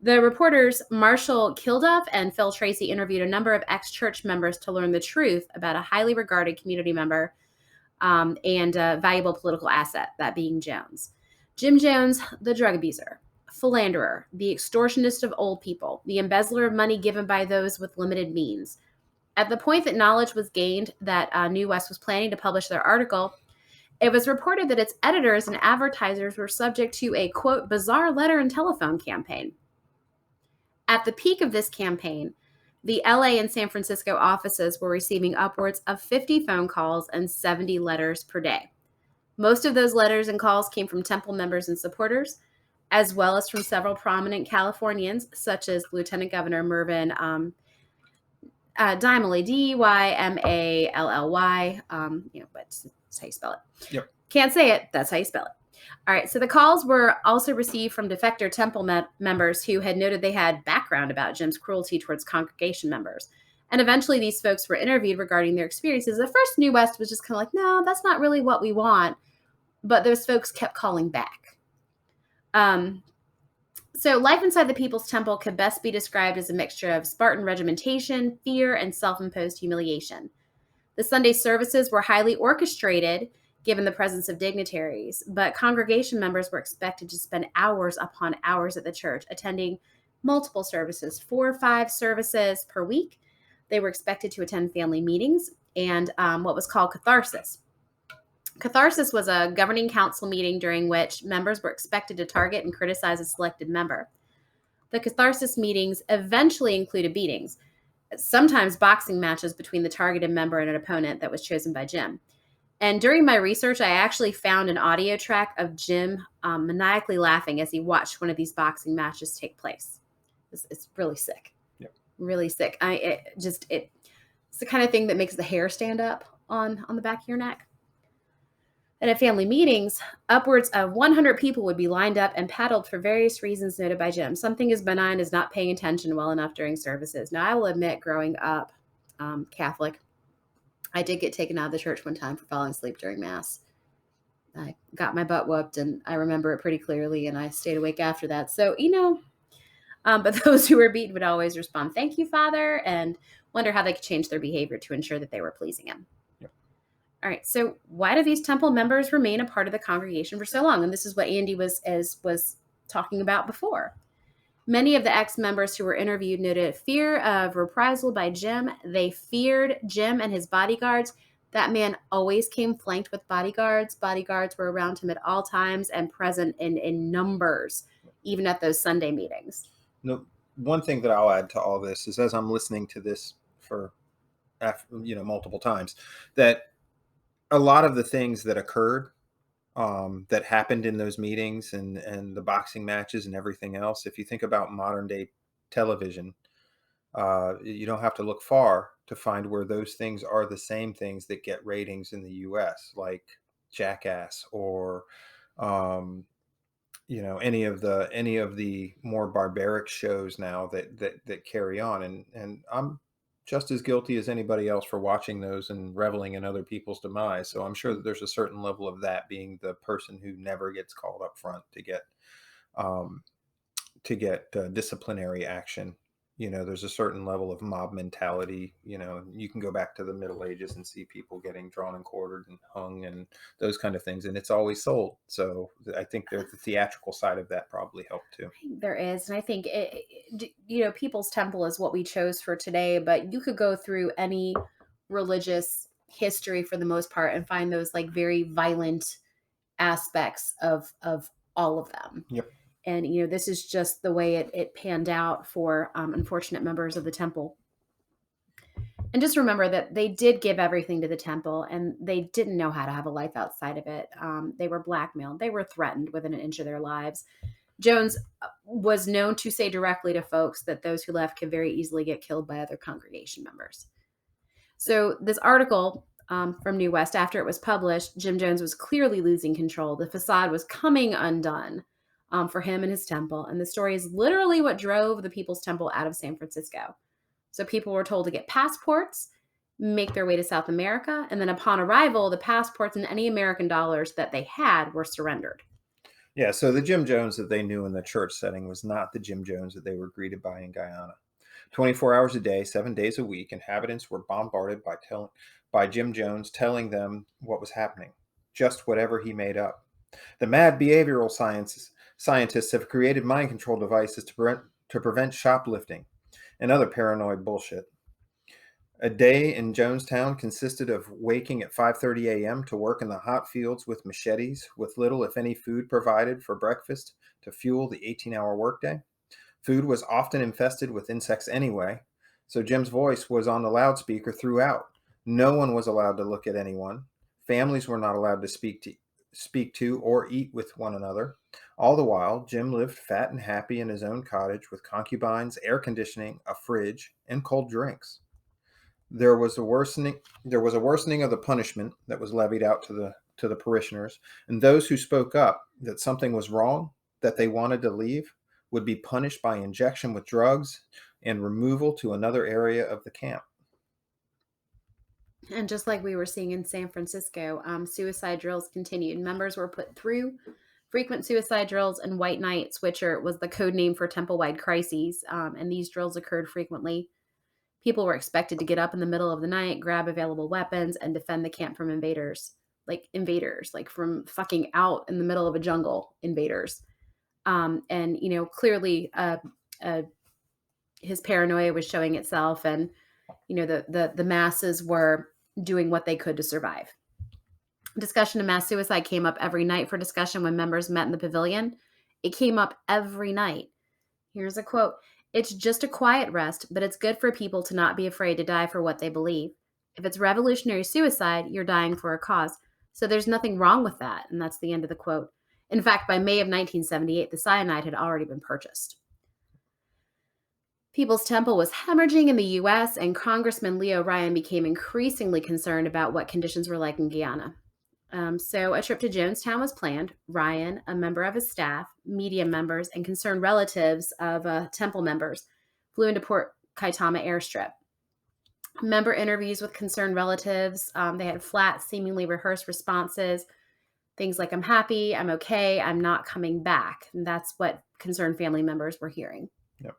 The reporters Marshall Kilduff and Phil Tracy interviewed a number of ex-church members to learn the truth about a highly regarded community member and a valuable political asset, that being Jones. Jim Jones, the drug abuser, philanderer, the extortionist of old people, the embezzler of money given by those with limited means. At the point that knowledge was gained that New West was planning to publish their article, it was reported that its editors and advertisers were subject to a, quote, bizarre letter and telephone campaign. At the peak of this campaign, the LA and San Francisco offices were receiving upwards of 50 phone calls and 70 letters per day. Most of those letters and calls came from Temple members and supporters, as well as from several prominent Californians, such as Lieutenant Governor Mervyn Dymally, Dymally, but that's how you spell it. Yep. Can't say it. That's how you spell it. All right. So the calls were also received from defector Temple members who had noted they had background about Jim's cruelty towards congregation members. And eventually these folks were interviewed regarding their experiences. At first, New West was just kind of like, no, that's not really what we want. But those folks kept calling back. So life inside the People's Temple could best be described as a mixture of Spartan regimentation, fear, and self-imposed humiliation. The Sunday services were highly orchestrated, given the presence of dignitaries, but congregation members were expected to spend hours upon hours at the church, attending multiple services, 4 or 5 services per week. They were expected to attend family meetings and what was called catharsis. Catharsis was a governing council meeting during which members were expected to target and criticize a selected member. The catharsis meetings eventually included beatings, sometimes boxing matches between the targeted member and an opponent that was chosen by Jim. And during my research, I actually found an audio track of Jim maniacally laughing as he watched one of these boxing matches take place. It's really sick, Yep. really sick. It's the kind of thing that makes the hair stand up on the back of your neck. And at family meetings, upwards of 100 people would be lined up and paddled for various reasons noted by Jim. Something as benign as not paying attention well enough during services. Now, I will admit, growing up Catholic, I did get taken out of the church one time for falling asleep during Mass. I got my butt whooped, and I remember it pretty clearly, and I stayed awake after that. So, but those who were beaten would always respond, "Thank you, Father," and wonder how they could change their behavior to ensure that they were pleasing him. Yep. All right, so why do these temple members remain a part of the congregation for so long? And this is what Andy was talking about before. Many of the ex-members who were interviewed noted fear of reprisal by Jim. They feared Jim and his bodyguards. That man always came flanked with bodyguards. Bodyguards were around him at all times and present in numbers, even at those Sunday meetings. No, one thing that I'll add to all this is, as I'm listening to this for multiple times, that a lot of the things that occurred, that happened in those meetings and the boxing matches and everything else, if you think about modern day television, you don't have to look far to find where those things are the same things that get ratings in the US, like Jackass or any of the more barbaric shows now that carry on, and I'm just as guilty as anybody else for watching those and reveling in other people's demise. So I'm sure that there's a certain level of that, being the person who never gets called up front um, to get disciplinary action. There's a certain level of mob mentality. You can go back to the Middle Ages and see people getting drawn and quartered and hung and those kind of things, and it's always sold. So I think there's the theatrical side of that probably helped too. I think there is, and I think People's Temple is what we chose for today. But you could go through any religious history for the most part and find those like very violent aspects of all of them. Yep. And this is just the way it panned out for unfortunate members of the temple. And just remember that they did give everything to the temple, and they didn't know how to have a life outside of it. They were blackmailed. They were threatened within an inch of their lives. Jones was known to say directly to folks that those who left could very easily get killed by other congregation members. So this article from New West, after it was published, Jim Jones was clearly losing control. The facade was coming undone for him and his temple. And the story is literally what drove the People's Temple out of San Francisco. So people were told to get passports, make their way to South America, and then upon arrival, the passports and any American dollars that they had were surrendered. Yeah, so the Jim Jones that they knew in the church setting was not the Jim Jones that they were greeted by in Guyana. 24 hours a day, 7 days a week, inhabitants were bombarded by Jim Jones telling them what was happening, just whatever he made up. The mad behavioral scientists have created mind control devices to prevent shoplifting and other paranoid bullshit. A day in Jonestown consisted of waking at 5:30 a.m. to work in the hot fields with machetes, with little, if any, food provided for breakfast to fuel the 18-hour workday. Food was often infested with insects anyway, so Jim's voice was on the loudspeaker throughout. No one was allowed to look at anyone. Families were not allowed to speak to or eat with one another. All the while, Jim lived fat and happy in his own cottage with concubines, air conditioning, a fridge, and cold drinks. There was a worsening of the punishment that was levied out to the parishioners, and those who spoke up that something was wrong, that they wanted to leave, would be punished by injection with drugs and removal to another area of the camp. And just like we were seeing in San Francisco, suicide drills continued. Members were put through frequent suicide drills and white nights, which was the code name for temple-wide crises. And these drills occurred frequently. People were expected to get up in the middle of the night, grab available weapons, and defend the camp from invaders, like from fucking out in the middle of a jungle invaders. And clearly his paranoia was showing itself, and the masses were doing what they could to survive. Discussion of mass suicide came up every night for discussion when members met in the pavilion. It came up every night. Here's a quote: "It's just a quiet rest, but it's good for people to not be afraid to die for what they believe. If it's revolutionary suicide, you're dying for a cause. So there's nothing wrong with that. And that's the end of the quote. In fact, by May of 1978, the cyanide had already been purchased. People's Temple was hemorrhaging in the U.S., and Congressman Leo Ryan became increasingly concerned about what conditions were like in Guyana. So a trip to Jonestown was planned. Ryan, a member of his staff, media members, and concerned relatives of Temple members flew into Port Kaitama airstrip. Member interviews with concerned relatives. They had flat, seemingly rehearsed responses. Things like, I'm happy, I'm okay, I'm not coming back. And that's what concerned family members were hearing. Yep.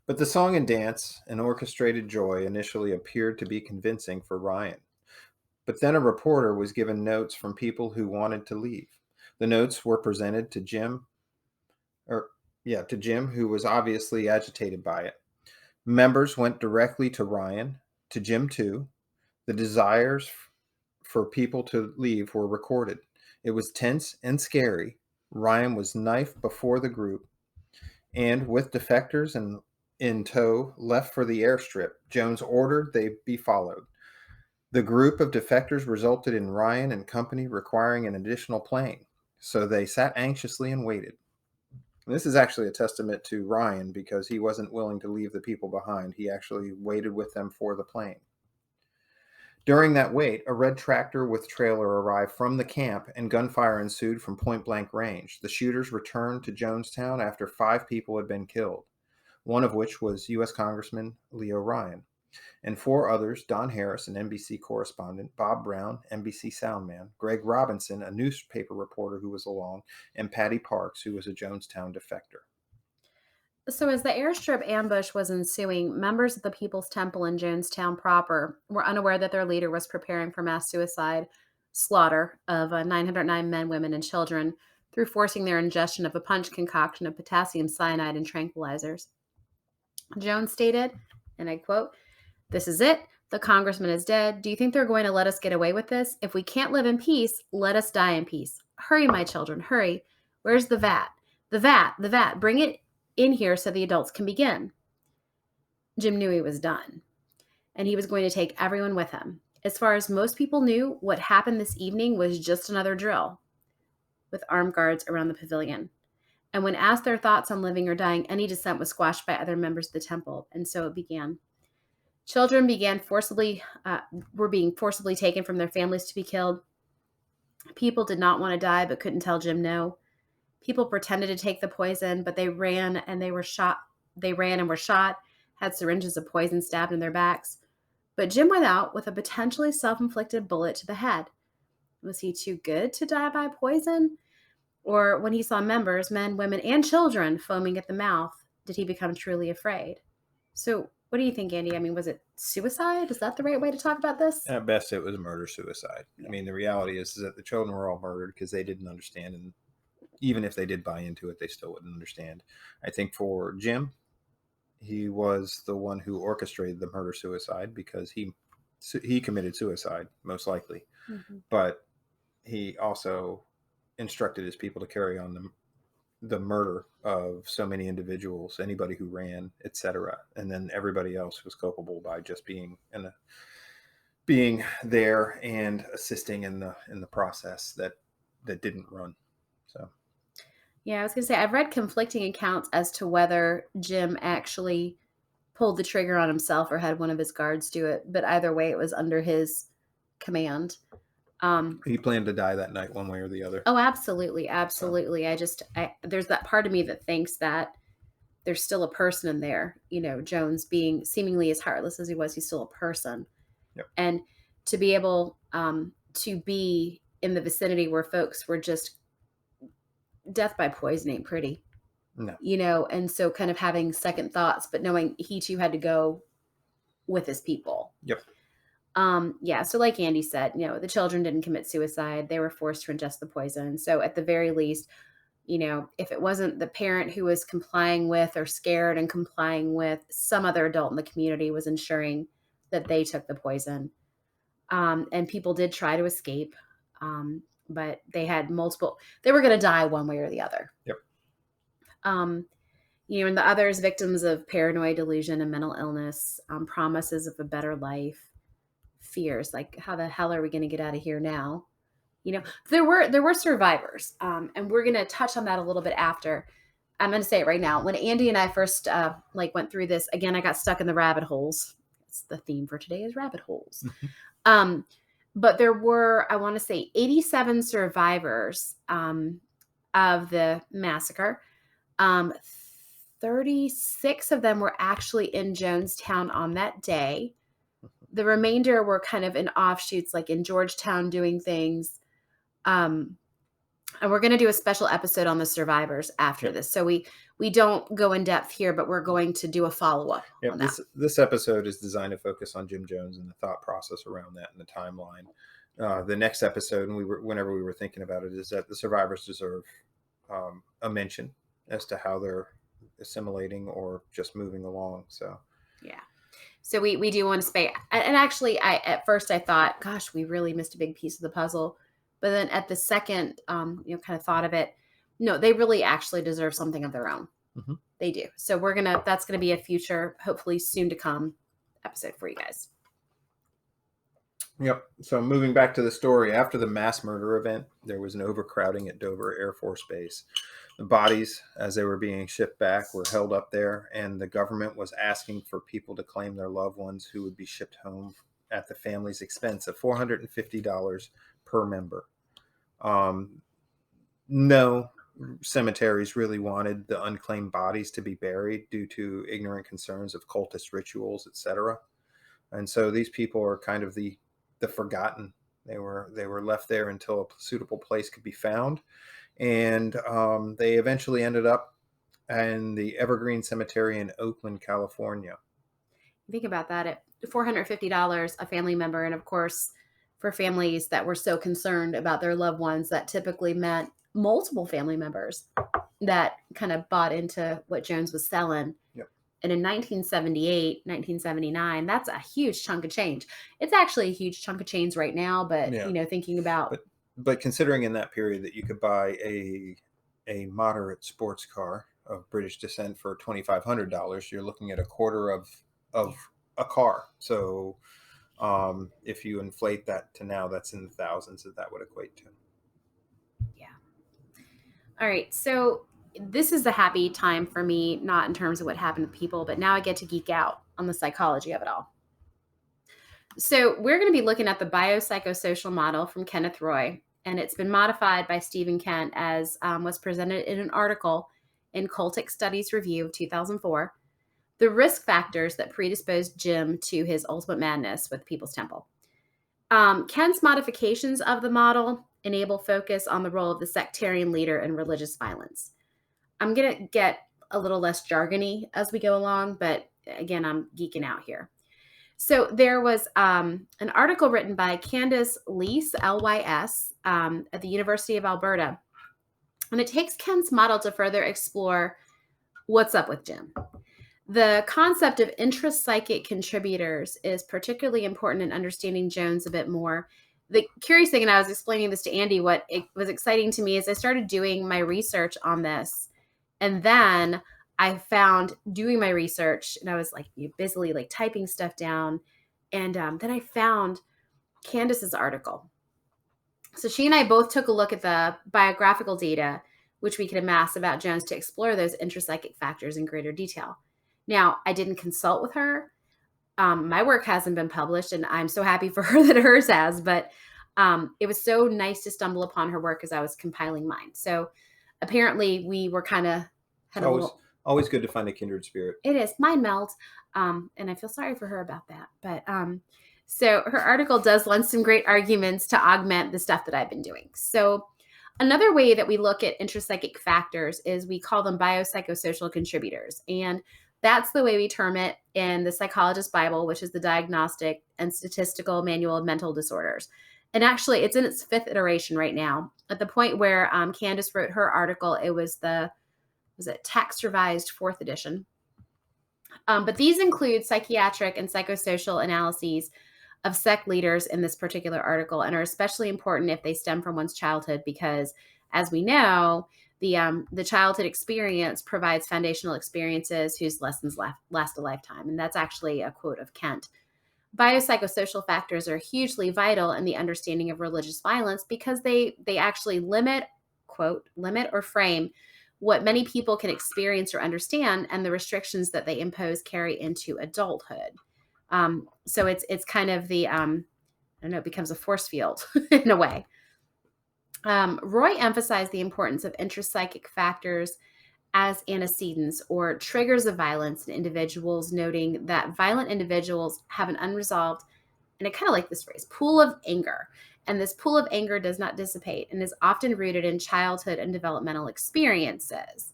But the song and dance and orchestrated joy initially appeared to be convincing for Ryan. But then a reporter was given notes from people who wanted to leave. The notes were presented to Jim, to Jim, who was obviously agitated by it. Members went directly to Ryan, to Jim too. The desires for people to leave were recorded. It was tense and scary. Ryan was knifed before the group, and with defectors in tow left for the airstrip, Jones ordered they be followed. The group of defectors resulted in Ryan and company requiring an additional plane, so they sat anxiously and waited. And this is actually a testament to Ryan because he wasn't willing to leave the people behind. He actually waited with them for the plane. During that wait, a red tractor with trailer arrived from the camp and gunfire ensued from point-blank range. The shooters returned to Jonestown after 5 people had been killed, one of which was U.S. Congressman Leo Ryan, and 4 others, Don Harris, an NBC correspondent, Bob Brown, NBC soundman, Greg Robinson, a newspaper reporter who was along, and Patty Parks, who was a Jonestown defector. So, as the airstrip ambush was ensuing, members of the People's Temple in Jonestown proper were unaware that their leader was preparing for mass suicide slaughter of 909 men, women, and children through forcing their ingestion of a punch concoction of potassium cyanide and tranquilizers. Jones stated, and I quote, "This is it. The congressman is dead. Do you think they're going to let us get away with this? If we can't live in peace, let us die in peace. Hurry, my children, hurry. Where's the vat? The vat, the vat. Bring it in here so the adults can begin." Jim knew he was done, and he was going to take everyone with him. As far as most people knew, what happened this evening was just another drill with armed guards around the pavilion. And when asked their thoughts on living or dying, any dissent was squashed by other members of the temple, and so it began. Children were being forcibly taken from their families to be killed. People did not want to die but couldn't tell Jim no. People pretended to take the poison, but they ran and were shot, had syringes of poison stabbed in their backs. But Jim went out with a potentially self-inflicted bullet to the head. Was he too good to die by poison? Or when he saw members, men, women, and children foaming at the mouth, did he become truly afraid? So what do you think, Andy? I mean, was it suicide? Is that the right way to talk about this? At best, it was murder-suicide. I mean, the reality is that the children were all murdered because they didn't understand, and even if they did buy into it, they still wouldn't understand. I think for Jim, he was the one who orchestrated the murder-suicide because he committed suicide, most likely. Mm-hmm. But he also instructed his people to carry on the murder of so many individuals, anybody who ran, etc. And then everybody else was culpable by just being there and assisting in the process that didn't run. So yeah, I was going to say, I've read conflicting accounts as to whether Jim actually pulled the trigger on himself or had one of his guards do it. But either way, it was under his command. He planned to die that night one way or the other. Oh, absolutely. Absolutely. There's that part of me that thinks that there's still a person in there, Jones being seemingly as heartless as he was, he's still a person. Yep. And to be able to be in the vicinity where folks were just death by poison ain't pretty. No. And so kind of having second thoughts, but knowing he too had to go with his people. Yep. Yeah. So like Andy said, the children didn't commit suicide. They were forced to ingest the poison. So at the very least, if it wasn't the parent who was complying with or scared and complying with, some other adult in the community was ensuring that they took the poison. And people did try to escape. But they had they were going to die one way or the other. Yep. And the others, victims of paranoid delusion and mental illness, promises of a better life, fears like, how the hell are we going to get out of here now? There were survivors, and we're gonna touch on that a little bit after. I'm gonna say it right now. When Andy and I first went through this again, I got stuck in the rabbit holes. It's the theme for today is rabbit holes. Um, but there were, I want to say, 87 survivors of the massacre. 36 of them were actually in Jonestown on that day. The remainder were kind of in offshoots, like in Georgetown doing things. And we're going to do a special episode on the survivors after this. So we don't go in depth here, but we're going to do a follow-up on that. This episode is designed to focus on Jim Jones and the thought process around that and the timeline. The next episode, and whenever we were thinking about it, is that the survivors deserve a mention as to how they're assimilating or just moving along. So we do want to say, and actually, at first I thought, gosh, we really missed a big piece of the puzzle. But then at the second, kind of thought of it, no, they really actually deserve something of their own. Mm-hmm. They do. So that's going to be a future, hopefully soon to come episode for you guys. Yep. So moving back to the story, after the mass murder event, there was an overcrowding at Dover Air Force Base. The bodies, as they were being shipped back, were held up there, and the government was asking for people to claim their loved ones who would be shipped home at the family's expense of $450 per member. No cemeteries really wanted the unclaimed bodies to be buried due to ignorant concerns of cultist rituals, etc. And so these people are kind of the forgotten. They were left there until a suitable place could be found, and they eventually ended up in the Evergreen Cemetery in Oakland, California. Think about that, at $450 a family member, and of course, for families that were so concerned about their loved ones, that typically meant multiple family members that kind of bought into what Jones was selling. Yep. And in 1978, 1979, that's a huge chunk of change. It's actually a huge chunk of change right now, but thinking about. But considering in that period that you could buy a moderate sports car of British descent for $2,500, you're looking at a quarter of a car. So if you inflate that to now, that's in the thousands that would equate to. Yeah. All right. So this is the happy time for me, not in terms of what happened to people, but now I get to geek out on the psychology of it all. So we're going to be looking at the biopsychosocial model from Kenneth Roy, and it's been modified by Stephen Kent as was presented in an article in Cultic Studies Review of 2004. The risk factors that predisposed Jim to his ultimate madness with People's Temple. Kent's modifications of the model enable focus on the role of the sectarian leader in religious violence. I'm going to get a little less jargony as we go along, but again, I'm geeking out here. So there was an article written by Candace Lys, Lys, at the University of Alberta, and it takes Kent's model to further explore what's up with Jim. The concept of intrapsychic contributors is particularly important in understanding Jones a bit more. The curious thing, and I was explaining this to Andy, what it was exciting to me is I started doing my research on this, and then I found doing my research, and I was like busily typing stuff down, and then I found Candace's article. So she and I both took a look at the biographical data which we could amass about Jones to explore those intrapsychic factors in greater detail. Now, I didn't consult with her. My work hasn't been published, and I'm so happy for her that hers has, but it was so nice to stumble upon her work as I was compiling mine. So apparently we were kind of always good to find a kindred spirit. It is. Mine melt. And I feel sorry for her about that. But so her article does lend some great arguments to augment the stuff that I've been doing. So another way that we look at intrapsychic factors is we call them biopsychosocial contributors. And that's the way we term it in the Psychologist Bible, which is the Diagnostic and Statistical Manual of Mental Disorders. And actually, it's in its 5th iteration right now. At the point where Candace wrote her article, it was text revised 4th edition. But these include psychiatric and psychosocial analyses of sect leaders in this particular article, and are especially important if they stem from one's childhood, because as we know, the childhood experience provides foundational experiences whose lessons last a lifetime. And that's actually a quote of Kent. Biopsychosocial factors are hugely vital in the understanding of religious violence because they actually limit, quote, limit or frame what many people can experience or understand, and the restrictions that they impose carry into adulthood. So it's kind of the I don't know, it becomes a force field in a way. Roy emphasized the importance of intrapsychic factors as antecedents or triggers of violence in individuals, noting that violent individuals have an unresolved, and I kind of like this phrase, pool of anger. And this pool of anger does not dissipate and is often rooted in childhood and developmental experiences.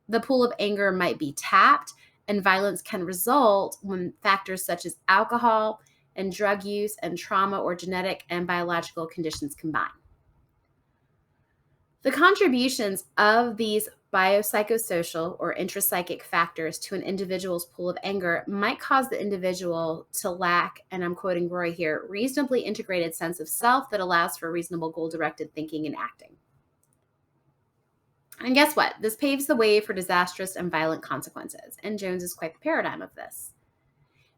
The pool of anger might be tapped, and violence can result when factors such as alcohol and drug use and trauma or genetic and biological conditions combine. The contributions of these biopsychosocial or intrapsychic factors to an individual's pool of anger might cause the individual to lack, and I'm quoting Roy here, reasonably integrated sense of self that allows for reasonable goal-directed thinking and acting. And guess what? This paves the way for disastrous and violent consequences, and Jones is quite the paradigm of this.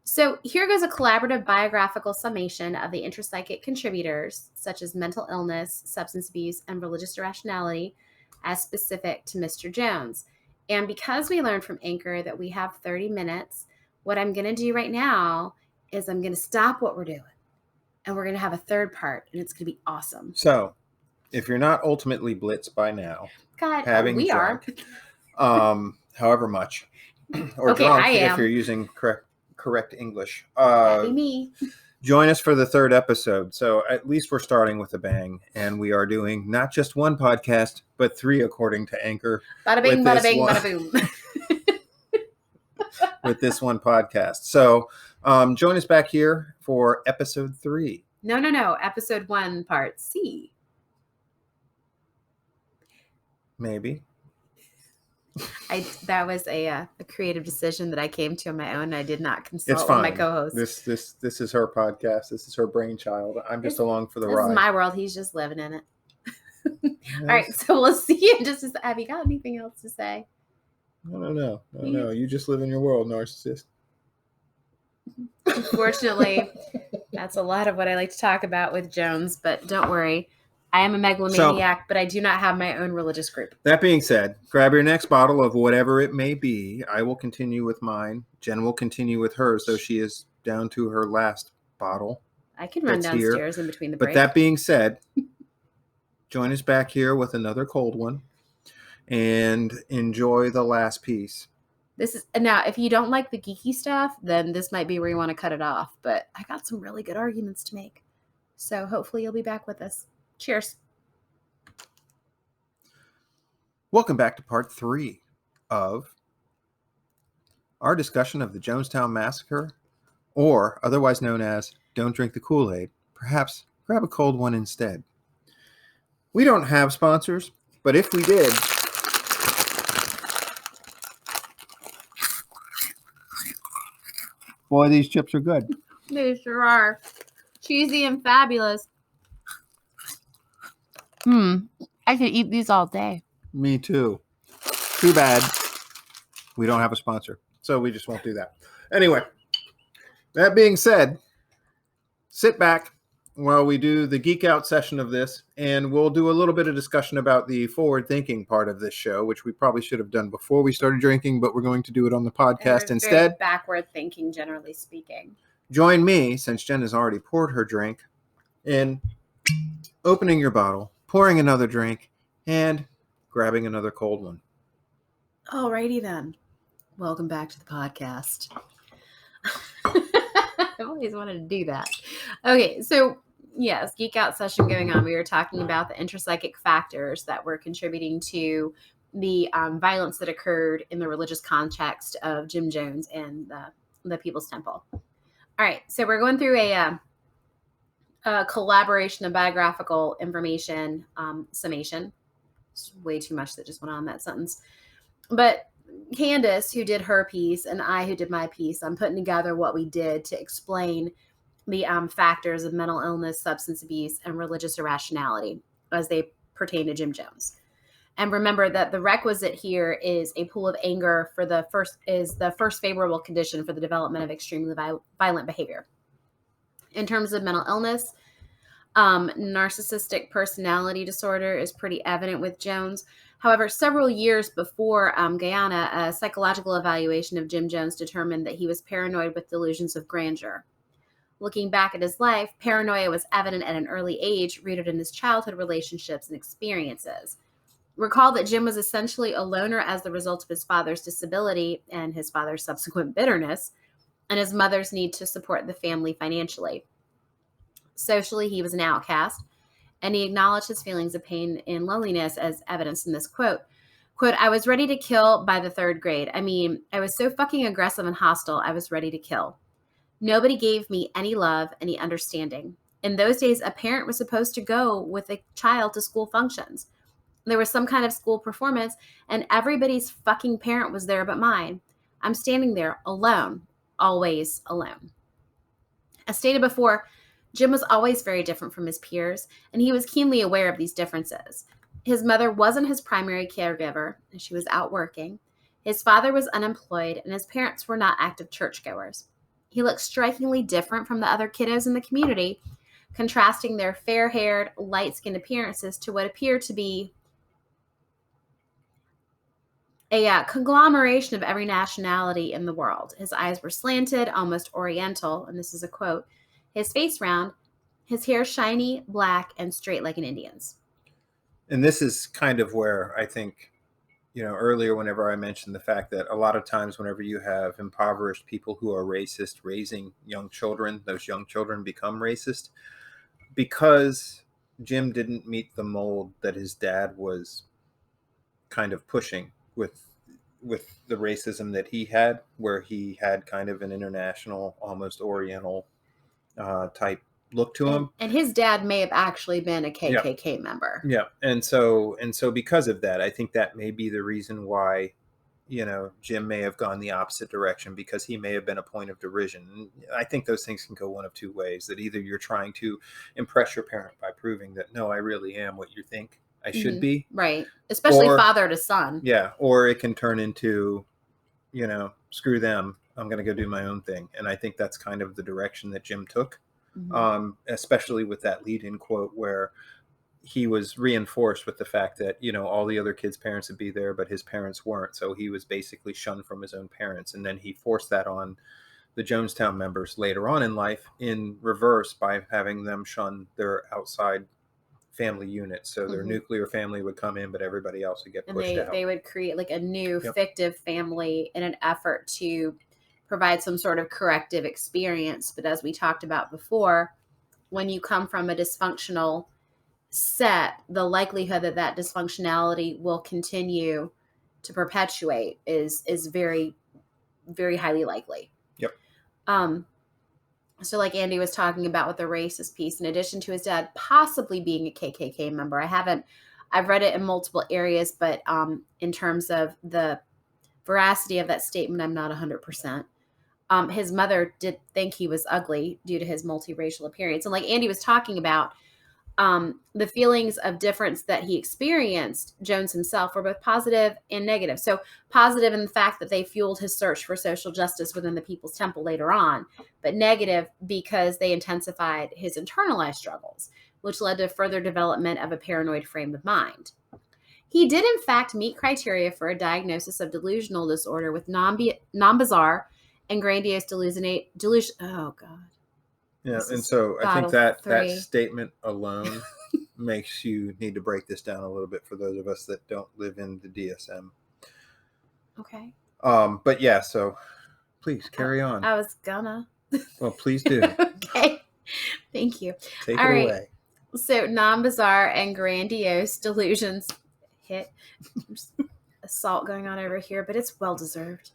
So here goes a collaborative biographical summation of the intrapsychic contributors, such as mental illness, substance abuse, and religious irrationality, as specific to Mr. Jones. And because we learned from Anchor that we have 30 minutes, what I'm going to do right now is I'm going to stop what we're doing, and we're going to have a third part, and it's going to be awesome. So, if you're not ultimately blitzed by now, God, having we drunk, however much, or Okay, drunk I if am. you're using correct English, That'd be me. join us for the third episode. So at least we're starting with a bang, and we are doing not just one podcast, but 3 according to Anchor. Bada bing, with bada this bing, one- bada boom. with this one podcast. So join us back here for episode 3. No. Episode 1, part C. Maybe. That was a creative decision that I came to on my own. I did not It's consult fine. with my co-host. This is her podcast. This is her brainchild. I'm just along for the This ride. is my world. He's just living in it. All right, so we'll see you in just a second. Have you got anything else to say? I don't know. You just live in your world, narcissist. Unfortunately, that's a lot of what I like to talk about with Jones, but don't worry. I am a megalomaniac, but I do not have my own religious group. That being said, grab your next bottle of whatever it may be. I will continue with mine. Jen will continue with hers, though she is down to her last bottle. I can run downstairs in between the break. But that being said, join us back here with another cold one and enjoy the last piece. Now, if you don't like the geeky stuff, then this might be where you want to cut it off. But I got some really good arguments to make. So hopefully you'll be back with us. Cheers. Welcome back to part 3 of our discussion of the Jonestown Massacre, or otherwise known as Don't Drink the Kool-Aid. Perhaps grab a cold one instead. We don't have sponsors, but if we did, boy, these chips are good. They sure are. Cheesy and fabulous. I could eat these all day. Me too. Too bad we don't have a sponsor, so we just won't do that. Anyway, that being said, sit back while we do the geek out session of this, and we'll do a little bit of discussion about the forward thinking part of this show, which we probably should have done before we started drinking, but we're going to do it on the podcast instead. Very backward thinking, generally speaking. Join me, since Jen has already poured her drink, in opening your bottle, pouring another drink, and grabbing another cold one. Alrighty then. Welcome back to the podcast. I've always wanted to do that. Okay, so yes, geek out session going on. We were talking about the intrapsychic factors that were contributing to the violence that occurred in the religious context of Jim Jones and the People's Temple. All right, so we're going through a collaboration of biographical information summation. It's way too much that just went on in that sentence. But Candace, who did her piece, and I, who did my piece, I'm putting together what we did to explain the factors of mental illness, substance abuse, and religious irrationality as they pertain to Jim Jones. And remember that the requisite here is a pool of anger for the first favorable condition for the development of extremely violent behavior. In terms of mental illness, narcissistic personality disorder is pretty evident with Jones. However, several years before Guyana, a psychological evaluation of Jim Jones determined that he was paranoid with delusions of grandeur. Looking back at his life, paranoia was evident at an early age, rooted in his childhood relationships and experiences. Recall that Jim was essentially a loner as the result of his father's disability and his father's subsequent bitterness, and his mother's need to support the family financially. Socially, he was an outcast, and he acknowledged his feelings of pain and loneliness as evidenced in this quote. Quote, I was ready to kill by the third grade. I mean, I was so fucking aggressive and hostile, I was ready to kill. Nobody gave me any love, any understanding. In those days, a parent was supposed to go with a child to school functions. There was some kind of school performance, and everybody's fucking parent was there but mine. I'm standing there alone, always alone. As stated before, Jim was always very different from his peers, and he was keenly aware of these differences. His mother wasn't his primary caregiver, and she was out working. His father was unemployed, and his parents were not active churchgoers. He looked strikingly different from the other kiddos in the community, contrasting their fair-haired, light-skinned appearances to what appeared to be a conglomeration of every nationality in the world. His eyes were slanted, almost oriental, and this is a quote. His face round, his hair shiny, black, and straight like an Indian's. And this is kind of where I think, earlier whenever I mentioned the fact that a lot of times whenever you have impoverished people who are racist raising young children, those young children become racist because Jim didn't meet the mold that his dad was kind of pushing with the racism that he had, where he had kind of an international, almost Oriental type look to him. And his dad may have actually been a KKK Yeah. member. Yeah. And so because of that, I think that may be the reason why, Jim may have gone the opposite direction, because he may have been a point of derision. And I think those things can go one of two ways, that either you're trying to impress your parent by proving that, no, I really am what you think I should be. Right. Especially father to son. Yeah. Or it can turn into, screw them, I'm going to go do my own thing. And I think that's kind of the direction that Jim took. Especially with that lead-in quote where he was reinforced with the fact that, all the other kids' parents would be there, but his parents weren't. So he was basically shunned from his own parents. And then he forced that on the Jonestown members later on in life in reverse by having them shun their outside family units. So their nuclear family would come in, but everybody else would get pushed out. They would create like a new fictive family in an effort to provide some sort of corrective experience. But as we talked about before, when you come from a dysfunctional set, the likelihood that that dysfunctionality will continue to perpetuate is very, very highly likely. Yep. So like Andy was talking about with the racist piece, in addition to his dad possibly being a KKK member, I've read it in multiple areas, but in terms of the veracity of that statement, I'm not 100%. His mother did think he was ugly due to his multiracial appearance. And like Andy was talking about, the feelings of difference that he experienced, Jones himself, were both positive and negative. So positive in the fact that they fueled his search for social justice within the People's Temple later on, but negative because they intensified his internalized struggles, which led to further development of a paranoid frame of mind. He did, in fact, meet criteria for a diagnosis of delusional disorder with non-bizarre and grandiose delusion. Oh, God. Yeah, and so I think that statement alone makes you need to break this down a little bit for those of us that don't live in the DSM. Okay. But yeah, so please carry on. I was gonna. Well, please do. Okay. Thank you. Take it away. So non-bizarre and grandiose delusions hit. There's assault going on over here, but it's well-deserved.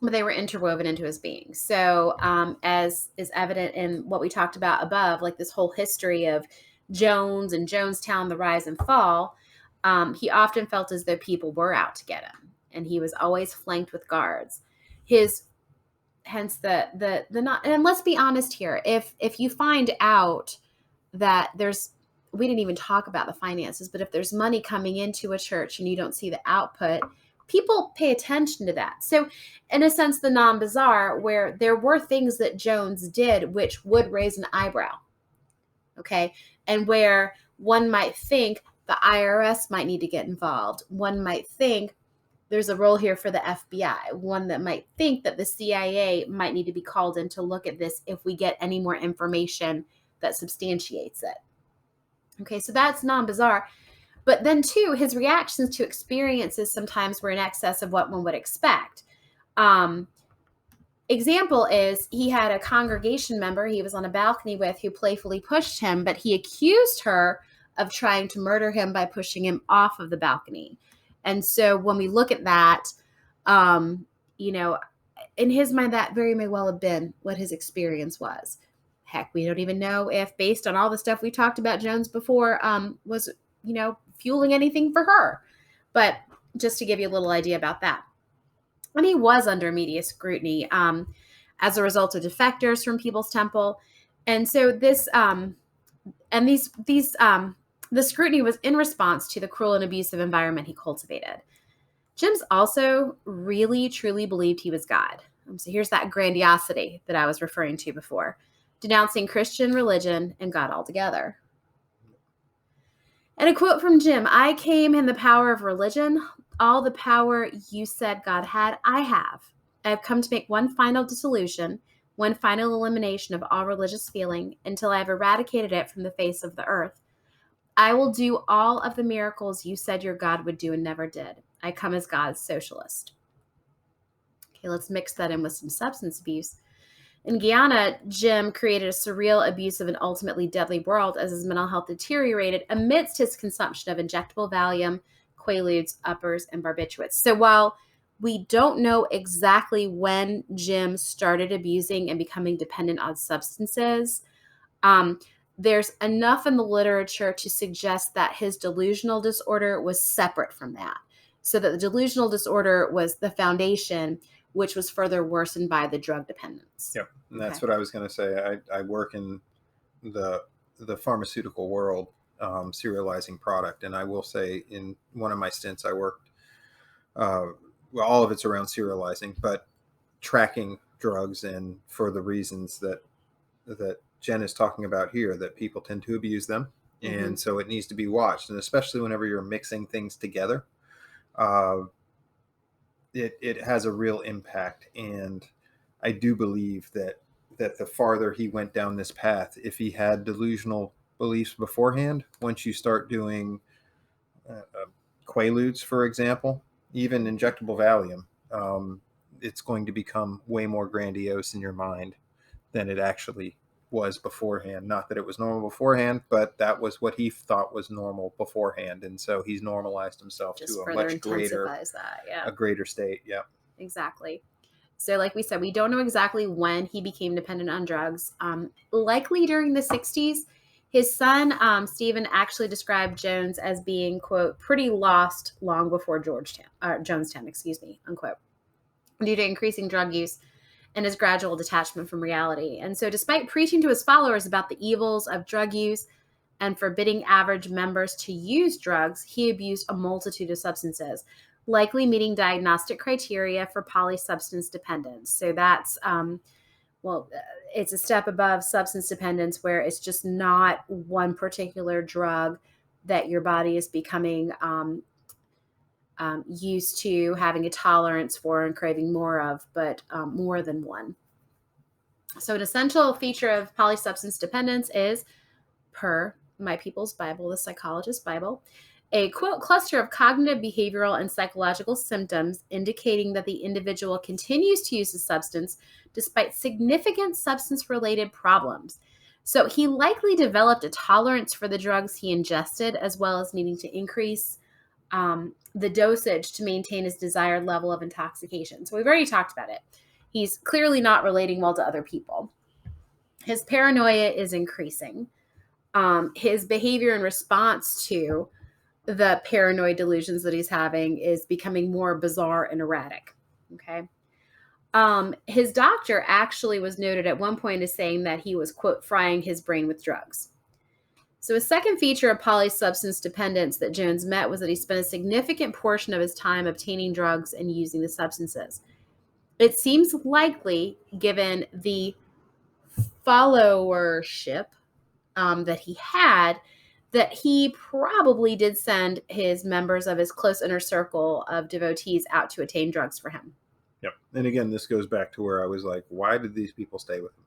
But they were interwoven into his being. So as is evident in what we talked about above, like this whole history of Jones and Jonestown, the rise and fall, he often felt as though people were out to get him. And he was always flanked with guards. Hence the not, and let's be honest here, if you find out that we didn't even talk about the finances, but if there's money coming into a church and you don't see the output, people pay attention to that. So in a sense, the non-bizarre, where there were things that Jones did which would raise an eyebrow, okay, and where one might think the IRS might need to get involved. One might think there's a role here for the FBI. One that might think that the CIA might need to be called in to look at this if we get any more information that substantiates it. Okay, so that's non-bizarre. But then, too, his reactions to experiences sometimes were in excess of what one would expect. Example is, he had a congregation member he was on a balcony with who playfully pushed him, but he accused her of trying to murder him by pushing him off of the balcony. And so when we look at that, you know, in his mind, that very may well have been what his experience was. Heck, we don't even know if, based on all the stuff we talked about Jones before, was, fueling anything for her. But just to give you a little idea about that. And he was under immediate scrutiny as a result of defectors from People's Temple. And so this, the scrutiny was in response to the cruel and abusive environment he cultivated. James also really, truly believed he was God. So here's that grandiosity that I was referring to before, denouncing Christian religion and God altogether. And a quote from Jim: "I came in the power of religion. All the power you said God had, I have. I have come to make one final dissolution, one final elimination of all religious feeling until I have eradicated it from the face of the earth. I will do all of the miracles you said your God would do and never did. I come as God's socialist." Okay, let's mix that in with some substance abuse. In Guyana, Jim created a surreal, abusive, and ultimately deadly world as his mental health deteriorated amidst his consumption of injectable Valium, Quaaludes, uppers, and barbiturates. So while we don't know exactly when Jim started abusing and becoming dependent on substances, there's enough in the literature to suggest that his delusional disorder was separate from that. So that the delusional disorder was the foundation, which was further worsened by the drug dependence. Yep, and that's what I was going to say. I work in the pharmaceutical world, serializing product, and I will say in one of my stints I worked, all of it's around serializing, but tracking drugs, and for the reasons that Jenn is talking about here, that people tend to abuse them, and so it needs to be watched, and especially whenever you're mixing things together. It has a real impact, and I do believe that the farther he went down this path, if he had delusional beliefs beforehand, once you start doing Quaaludes, for example, even injectable Valium, it's going to become way more grandiose in your mind than it actually was beforehand. Not that it was normal beforehand, but that was what he thought was normal beforehand, and so he's normalized himself Just to a further much greater that, a greater state. Yeah, exactly. So like we said, we don't know exactly when he became dependent on drugs. Likely during the 60s. His son, Stephen, actually described Jones as being, quote, pretty lost long before Jonestown, unquote, due to increasing drug use and his gradual detachment from reality. And so despite preaching to his followers about the evils of drug use and forbidding average members to use drugs, he abused a multitude of substances, likely meeting diagnostic criteria for polysubstance dependence. So that's, it's a step above substance dependence, where it's just not one particular drug that your body is becoming used to having a tolerance for and craving more of, but more than one. So an essential feature of polysubstance dependence is, per My People's Bible, the Psychologist's Bible, a, quote, cluster of cognitive, behavioral, and psychological symptoms indicating that the individual continues to use the substance despite significant substance-related problems. So he likely developed a tolerance for the drugs he ingested, as well as needing to increase the dosage to maintain his desired level of intoxication. So we've already talked about it. He's clearly not relating well to other people. His paranoia is increasing. His behavior in response to the paranoid delusions that he's having is becoming more bizarre and erratic. Okay. His doctor actually was noted at one point as saying that he was, quote, frying his brain with drugs. So a second feature of Polly's substance dependence that Jones met was that he spent a significant portion of his time obtaining drugs and using the substances. It seems likely, given the followership that he had, that he probably did send his members of his close inner circle of devotees out to attain drugs for him. Yep. And again, this goes back to where I was like, why did these people stay with him?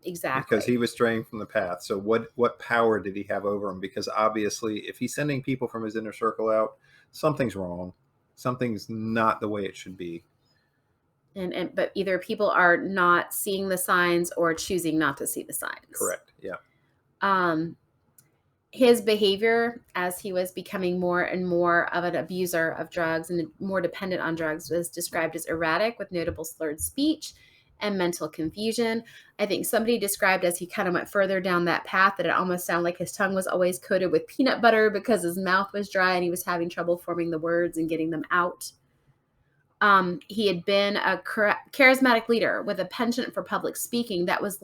Exactly. Because he was straying from the path. So what power did he have over him? Because obviously, if he's sending people from his inner circle out, something's wrong. Something's not the way it should be. But either people are not seeing the signs or choosing not to see the signs. Correct. Yeah. His behavior as he was becoming more and more of an abuser of drugs and more dependent on drugs was described as erratic with notable slurred speech and mental confusion. I think somebody described as he kind of went further down that path that it almost sounded like his tongue was always coated with peanut butter because his mouth was dry and he was having trouble forming the words and getting them out. He had been a charismatic leader with a penchant for public speaking that was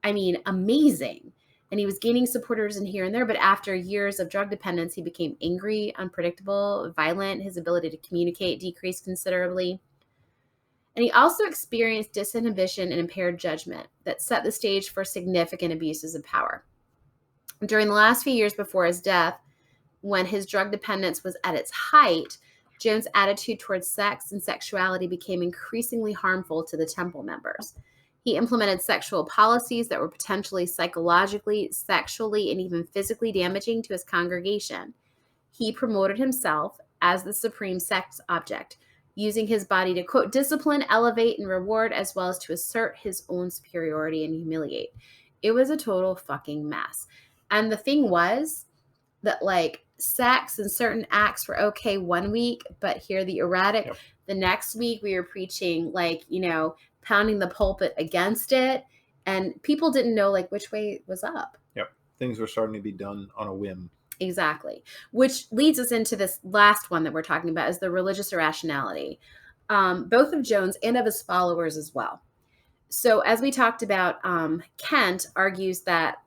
amazing. And he was gaining supporters in here and there, but after years of drug dependence, he became angry, unpredictable, violent. His ability to communicate decreased considerably. And he also experienced disinhibition and impaired judgment that set the stage for significant abuses of power. During the last few years before his death, when his drug dependence was at its height, Jones' attitude towards sex and sexuality became increasingly harmful to the temple members. He implemented sexual policies that were potentially psychologically, sexually, and even physically damaging to his congregation. He promoted himself as the supreme sex object, using his body to, quote, discipline, elevate, and reward, as well as to assert his own superiority and humiliate. It was a total fucking mess. And the thing was that, like, sex and certain acts were okay one week, but here the erratic, Yep. The next week we were preaching, like, pounding the pulpit against it, and people didn't know like which way was up. Yep. Things were starting to be done on a whim. Exactly. Which leads us into this last one that we're talking about, is the religious irrationality, both of Jones and of his followers as well. So as we talked about, Kent argues that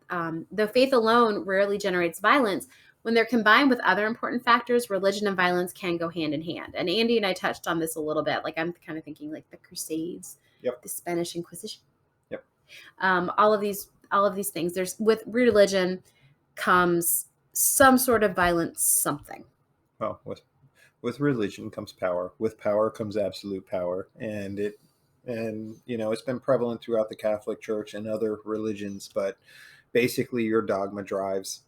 though faith alone rarely generates violence, when they're combined with other important factors, religion and violence can go hand in hand. And Andy and I touched on this a little bit. Like, I'm kind of thinking like the Crusades, Yep. The Spanish Inquisition. Yep. All of these things. There's, with religion comes some sort of violence, something. Well, with religion comes power. With power comes absolute power, and it's been prevalent throughout the Catholic Church and other religions. But basically, your dogma drives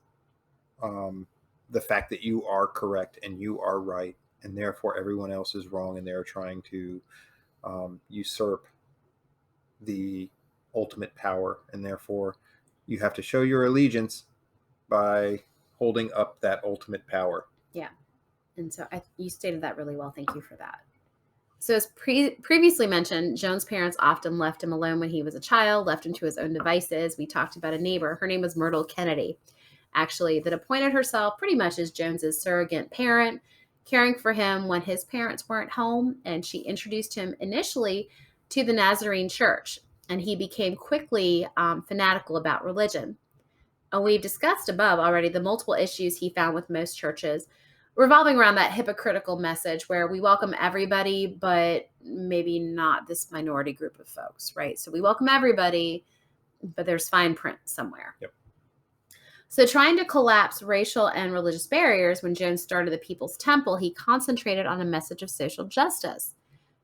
the fact that you are correct and you are right, and therefore everyone else is wrong, and they're trying to usurp the ultimate power, and therefore you have to show your allegiance by holding up that ultimate power. Yeah. And so you stated that really well. Thank you for that. So as previously mentioned, Jones' parents often left him alone when he was a child, left him to his own devices. We talked about a neighbor. Her name was Myrtle Kennedy, actually, that appointed herself pretty much as Jones's surrogate parent, caring for him when his parents weren't home. And she introduced him initially to the Nazarene Church, and he became quickly fanatical about religion. And we've discussed above already the multiple issues he found with most churches, revolving around that hypocritical message where we welcome everybody, but maybe not this minority group of folks, right? So we welcome everybody, but there's fine print somewhere. Yep. So trying to collapse racial and religious barriers, when Jones started the People's Temple, he concentrated on a message of social justice.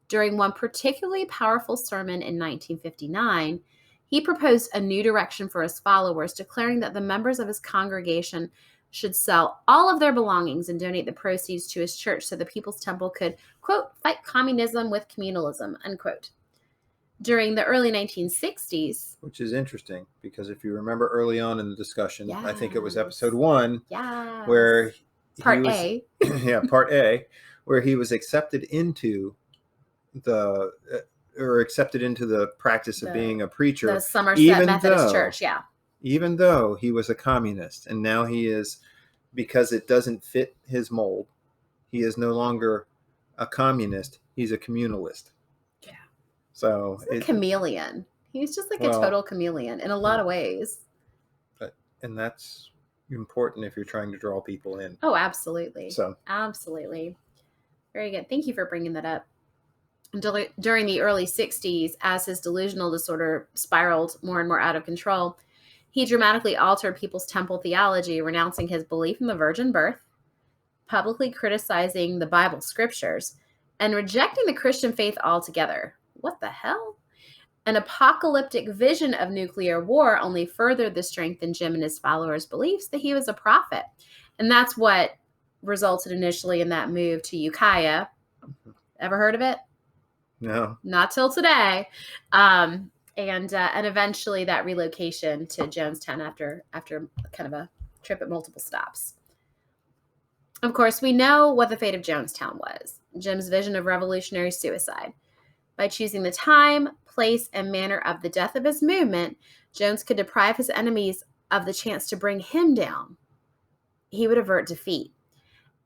During one particularly powerful sermon in 1959, he proposed a new direction for his followers, declaring that the members of his congregation should sell all of their belongings and donate the proceeds to his church so the People's Temple could, quote, fight communism with communalism, unquote. During the early 1960s. Which is interesting, because if you remember early on in the discussion, yes. I think it was episode 1, yes. where Part A. Part A, where he was accepted into the practice of being a preacher. The Somerset Methodist Church, yeah. Even though he was a communist, and now he is, because it doesn't fit his mold, he is no longer a communist, he's a communalist. Yeah. So he's a chameleon. He's just like a total chameleon in a lot of ways. And that's important if you're trying to draw people in. Oh, absolutely. So, Absolutely. Very good. Thank you for bringing that up. During the early 60s, as his delusional disorder spiraled more and more out of control, he dramatically altered people's temple theology, renouncing his belief in the virgin birth, publicly criticizing the Bible scriptures, and rejecting the Christian faith altogether. What the hell? An apocalyptic vision of nuclear war only furthered the strength in Jim and his followers' beliefs that he was a prophet. And that's what resulted initially in that move to Ukiah. Ever heard of it? no. Not till today. And eventually that relocation to Jonestown after kind of a trip at multiple stops. Of course, we know what the fate of Jonestown was. Jim's vision of revolutionary suicide. By choosing the time, place, and manner of the death of his movement, Jones could deprive his enemies of the chance to bring him down. He would avert defeat.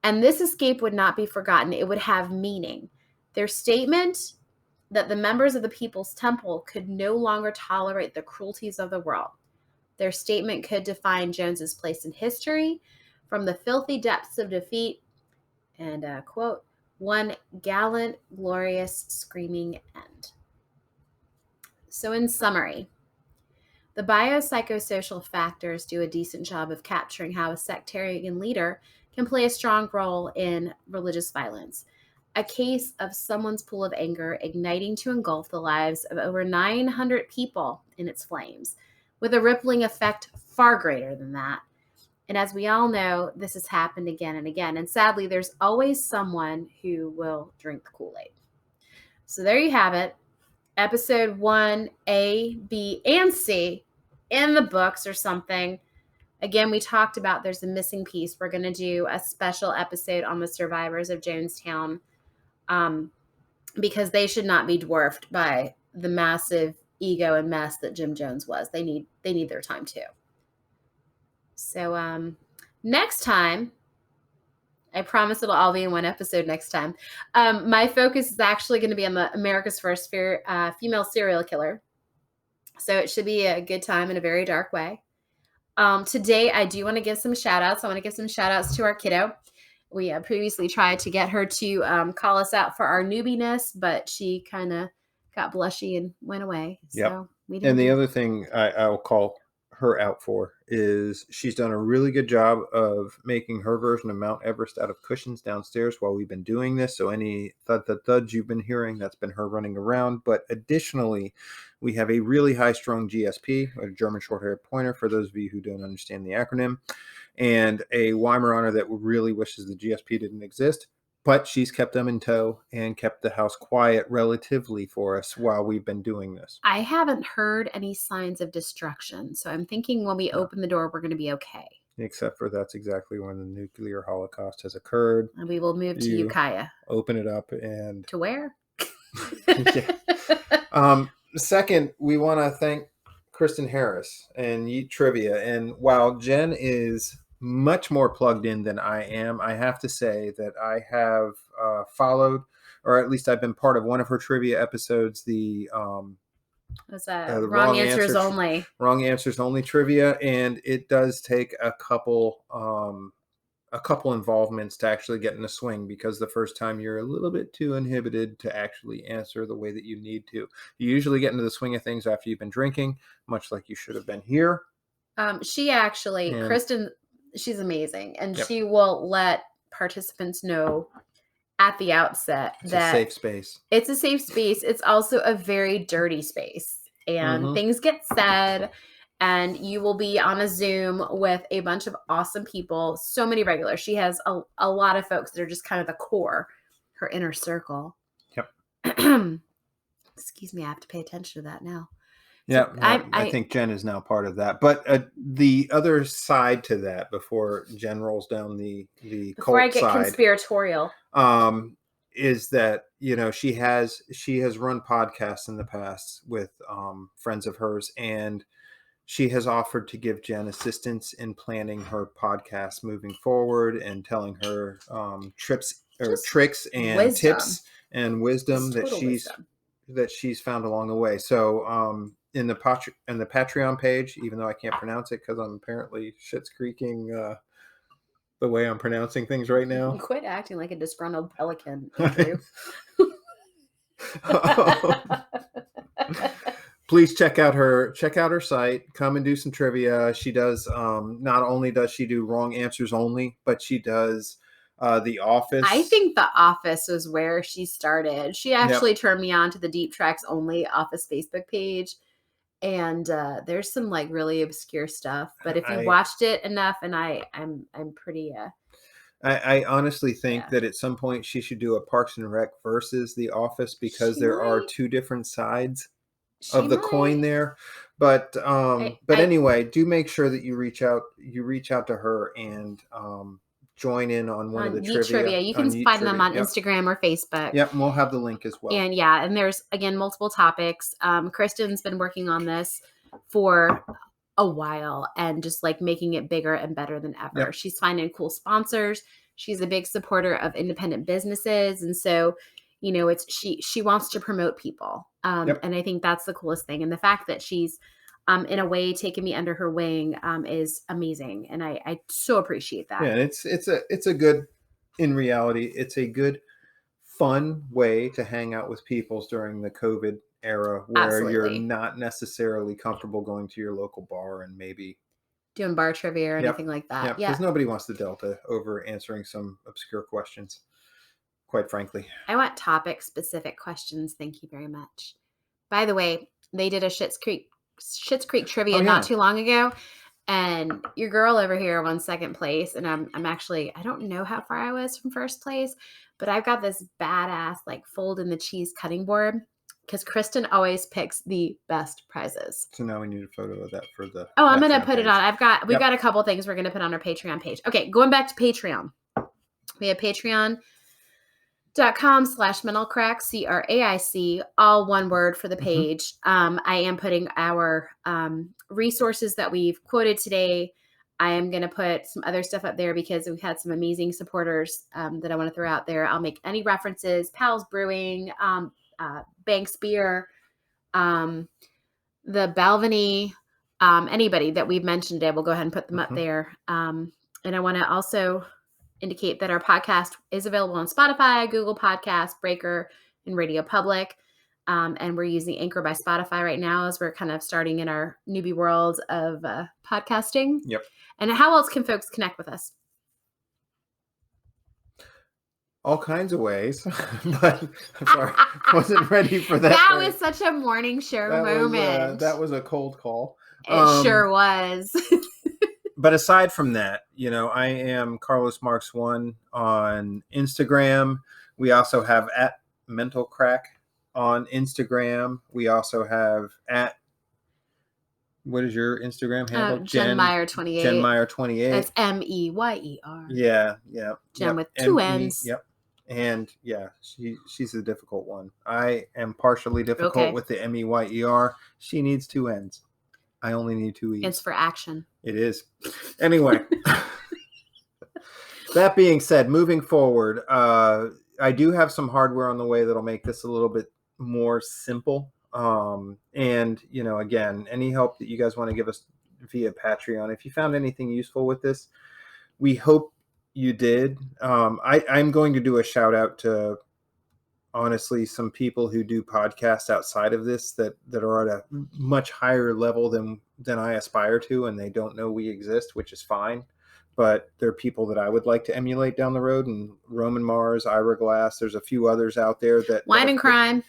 And this escape would not be forgotten. It would have meaning. Their statement that the members of the People's Temple could no longer tolerate the cruelties of the world. Their statement could define Jones's place in history from the filthy depths of defeat and, quote, one gallant, glorious, screaming end. So in summary, the biopsychosocial factors do a decent job of capturing how a sectarian leader can play a strong role in religious violence. A case of someone's pool of anger igniting to engulf the lives of over 900 people in its flames, with a rippling effect far greater than that. And as we all know, this has happened again and again. And sadly, there's always someone who will drink the Kool-Aid. So there you have it. Episode 1, A, B, and C in the books or something. Again, we talked about there's a missing piece. We're going to do a special episode on the survivors of Jonestown because they should not be dwarfed by the massive ego and mess that Jim Jones was. They need their time too. So next time, I promise it'll all be in one episode next time. My focus is actually going to be on the America's first female serial killer. So it should be a good time in a very dark way. Today, I do want to give some shout outs. I want to give some shout outs to our kiddo. We previously tried to get her to call us out for our newbiness, but she kind of got blushy and went away. Yep. So we didn't. And the other thing I'll call her out for is she's done a really good job of making her version of Mount Everest out of cushions downstairs while we've been doing this. So any thuds you've been hearing, that's been her running around. But additionally, we have a really high-strung GSP, a German short-haired pointer, for those of you who don't understand the acronym, and a Weimaraner that really wishes the GSP didn't exist. But she's kept them in tow and kept the house quiet relatively for us while we've been doing this. I haven't heard any signs of destruction. So I'm thinking when we open the door, we're going to be okay. Except for that's exactly when the nuclear holocaust has occurred. And we will move to Ukiah. Open it up and... To where? Second, we want to thank Kristen Harris and Yeet Trivia. And while Jen is much more plugged in than I am, I have to say that I have followed, or at least I've been part of one of her trivia episodes, the What's that? Wrong answers only. Wrong answers only trivia, and it does take a couple involvements to actually get in the swing, because the first time you're a little bit too inhibited to actually answer the way that you need to. You usually get into the swing of things after you've been drinking, much like you should have been here. She actually, Kristen, she's amazing, and she will let participants know at the outset that it's a safe space. It's a safe space. It's also a very dirty space, and things get said, and you will be on a Zoom with a bunch of awesome people, so many regulars. She has a lot of folks that are just kind of the core, her inner circle. Yep. Excuse me, I have to pay attention to that now. Yeah, I think Jen is now part of that. But the other side to that, before Jen rolls down the before I cult get side, conspiratorial, is that she has run podcasts in the past with friends of hers, and she has offered to give Jen assistance in planning her podcast moving forward and telling her tricks and tips and wisdom that she's found along the way. So in the Patreon page, even though I can't pronounce it because I'm apparently shit's creaking the way I'm pronouncing things right now. Quit acting like a disgruntled pelican, Andrew. Please check out her site. Come and do some trivia. She does not only does she do wrong answers only, but she does The Office. I think The Office was where she started. She actually turned me on to the Deep Tracks Only Office Facebook page. And there's some like really obscure stuff, but if you watched it enough, and I'm pretty I honestly think that at some point she should do a Parks and Rec versus The Office, because there are two different sides of the coin there. But anyway, do make sure that you reach out to her and join in on one of the trivia. You can find them on Instagram or Facebook. Yep, and we'll have the link as well. And and there's again multiple topics. Kristen's been working on this for a while and just like making it bigger and better than ever. Yep. She's finding cool sponsors. She's a big supporter of independent businesses, and so it's she wants to promote people. And I think that's the coolest thing. And the fact that she's in a way taken me under her wing is amazing, and I so appreciate that. Yeah, and it's a good, in reality, it's a good fun way to hang out with people during the COVID era, where you're not necessarily comfortable going to your local bar and maybe doing bar trivia or anything like that. Yeah, because nobody wants to delta over answering some obscure questions, quite frankly. I want topic specific questions. Thank you very much. By the way, they did a Schitt's Creek trivia not too long ago, and your girl over here won second place, and I'm actually, I don't know how far I was from first place, but I've got this badass like fold in the cheese cutting board because Kristen always picks the best prizes. So now we need a photo of that for the I'm gonna put it on. We've got a couple things we're gonna put on our Patreon page. Okay, going back to Patreon. We have patreon.com/mentalcrack, CRAIC, all one word for the page. I am putting our resources that we've quoted today. I am going to put some other stuff up there because we've had some amazing supporters that I want to throw out there. I'll make any references, Pal's Brewing, Banks Beer, the Balvenie, anybody that we've mentioned today, we'll go ahead and put them up there. And I want to also indicate that our podcast is available on Spotify, Google Podcasts, Breaker, and Radio Public. And we're using Anchor by Spotify right now as we're kind of starting in our newbie world of podcasting. Yep. And how else can folks connect with us? All kinds of ways, but I'm sorry, wasn't ready for that. That was such a morning show moment. That was a cold call. It sure was. But aside from that, I am Carlos Marks 1 on Instagram. We also have @MentalCrack on Instagram. We also have what is your Instagram handle? Jenn Meyer 28. Jenn Meyer 28. That's MEYER. Yeah. Jenn with two N's. Yep. And she's a difficult one. I am partially difficult with the MEYER. She needs two N's. I only need two E's. It's for action. It is. Anyway, that being said, moving forward, I do have some hardware on the way that'll make this a little bit more simple. And, again, any help that you guys want to give us via Patreon, if you found anything useful with this, we hope you did. I'm going to do a shout out to, honestly, some people who do podcasts outside of this that are at a much higher level than I aspire to, and they don't know we exist, which is fine. But they're people that I would like to emulate down the road, and Roman Mars, Ira Glass, there's a few others out there Wine and Crime.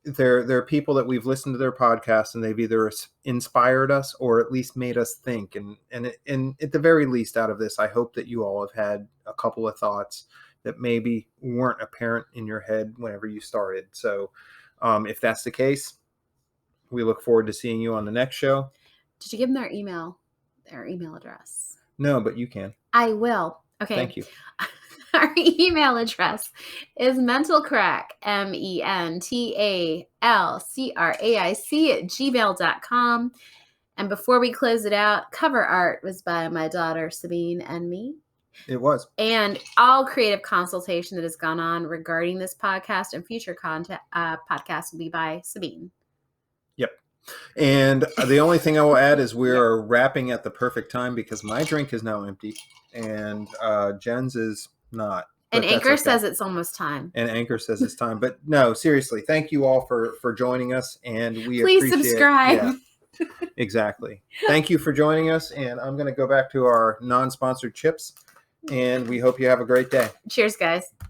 There are people that we've listened to their podcasts, and they've either inspired us or at least made us think. And at the very least, out of this, I hope that you all have had a couple of thoughts that maybe weren't apparent in your head whenever you started. So if that's the case, we look forward to seeing you on the next show. Did you give them their email address? No, but you can. I will. Okay. Thank you. Our email address is mentalcrack, mentalcrack@gmail.com. And before we close it out, cover art was by my daughter Sabine and me. It was. And all creative consultation that has gone on regarding this podcast and future content podcasts will be by Sabine. Yep. And the only thing I will add is we are wrapping at the perfect time because my drink is now empty and Jen's is not. And Anchor says it's almost time. And Anchor says it's time. But no, seriously, thank you all for joining us. And we Please appreciate subscribe. Yeah, exactly. Thank you for joining us. And I'm going to go back to our non-sponsored chips. And we hope you have a great day. Cheers, guys.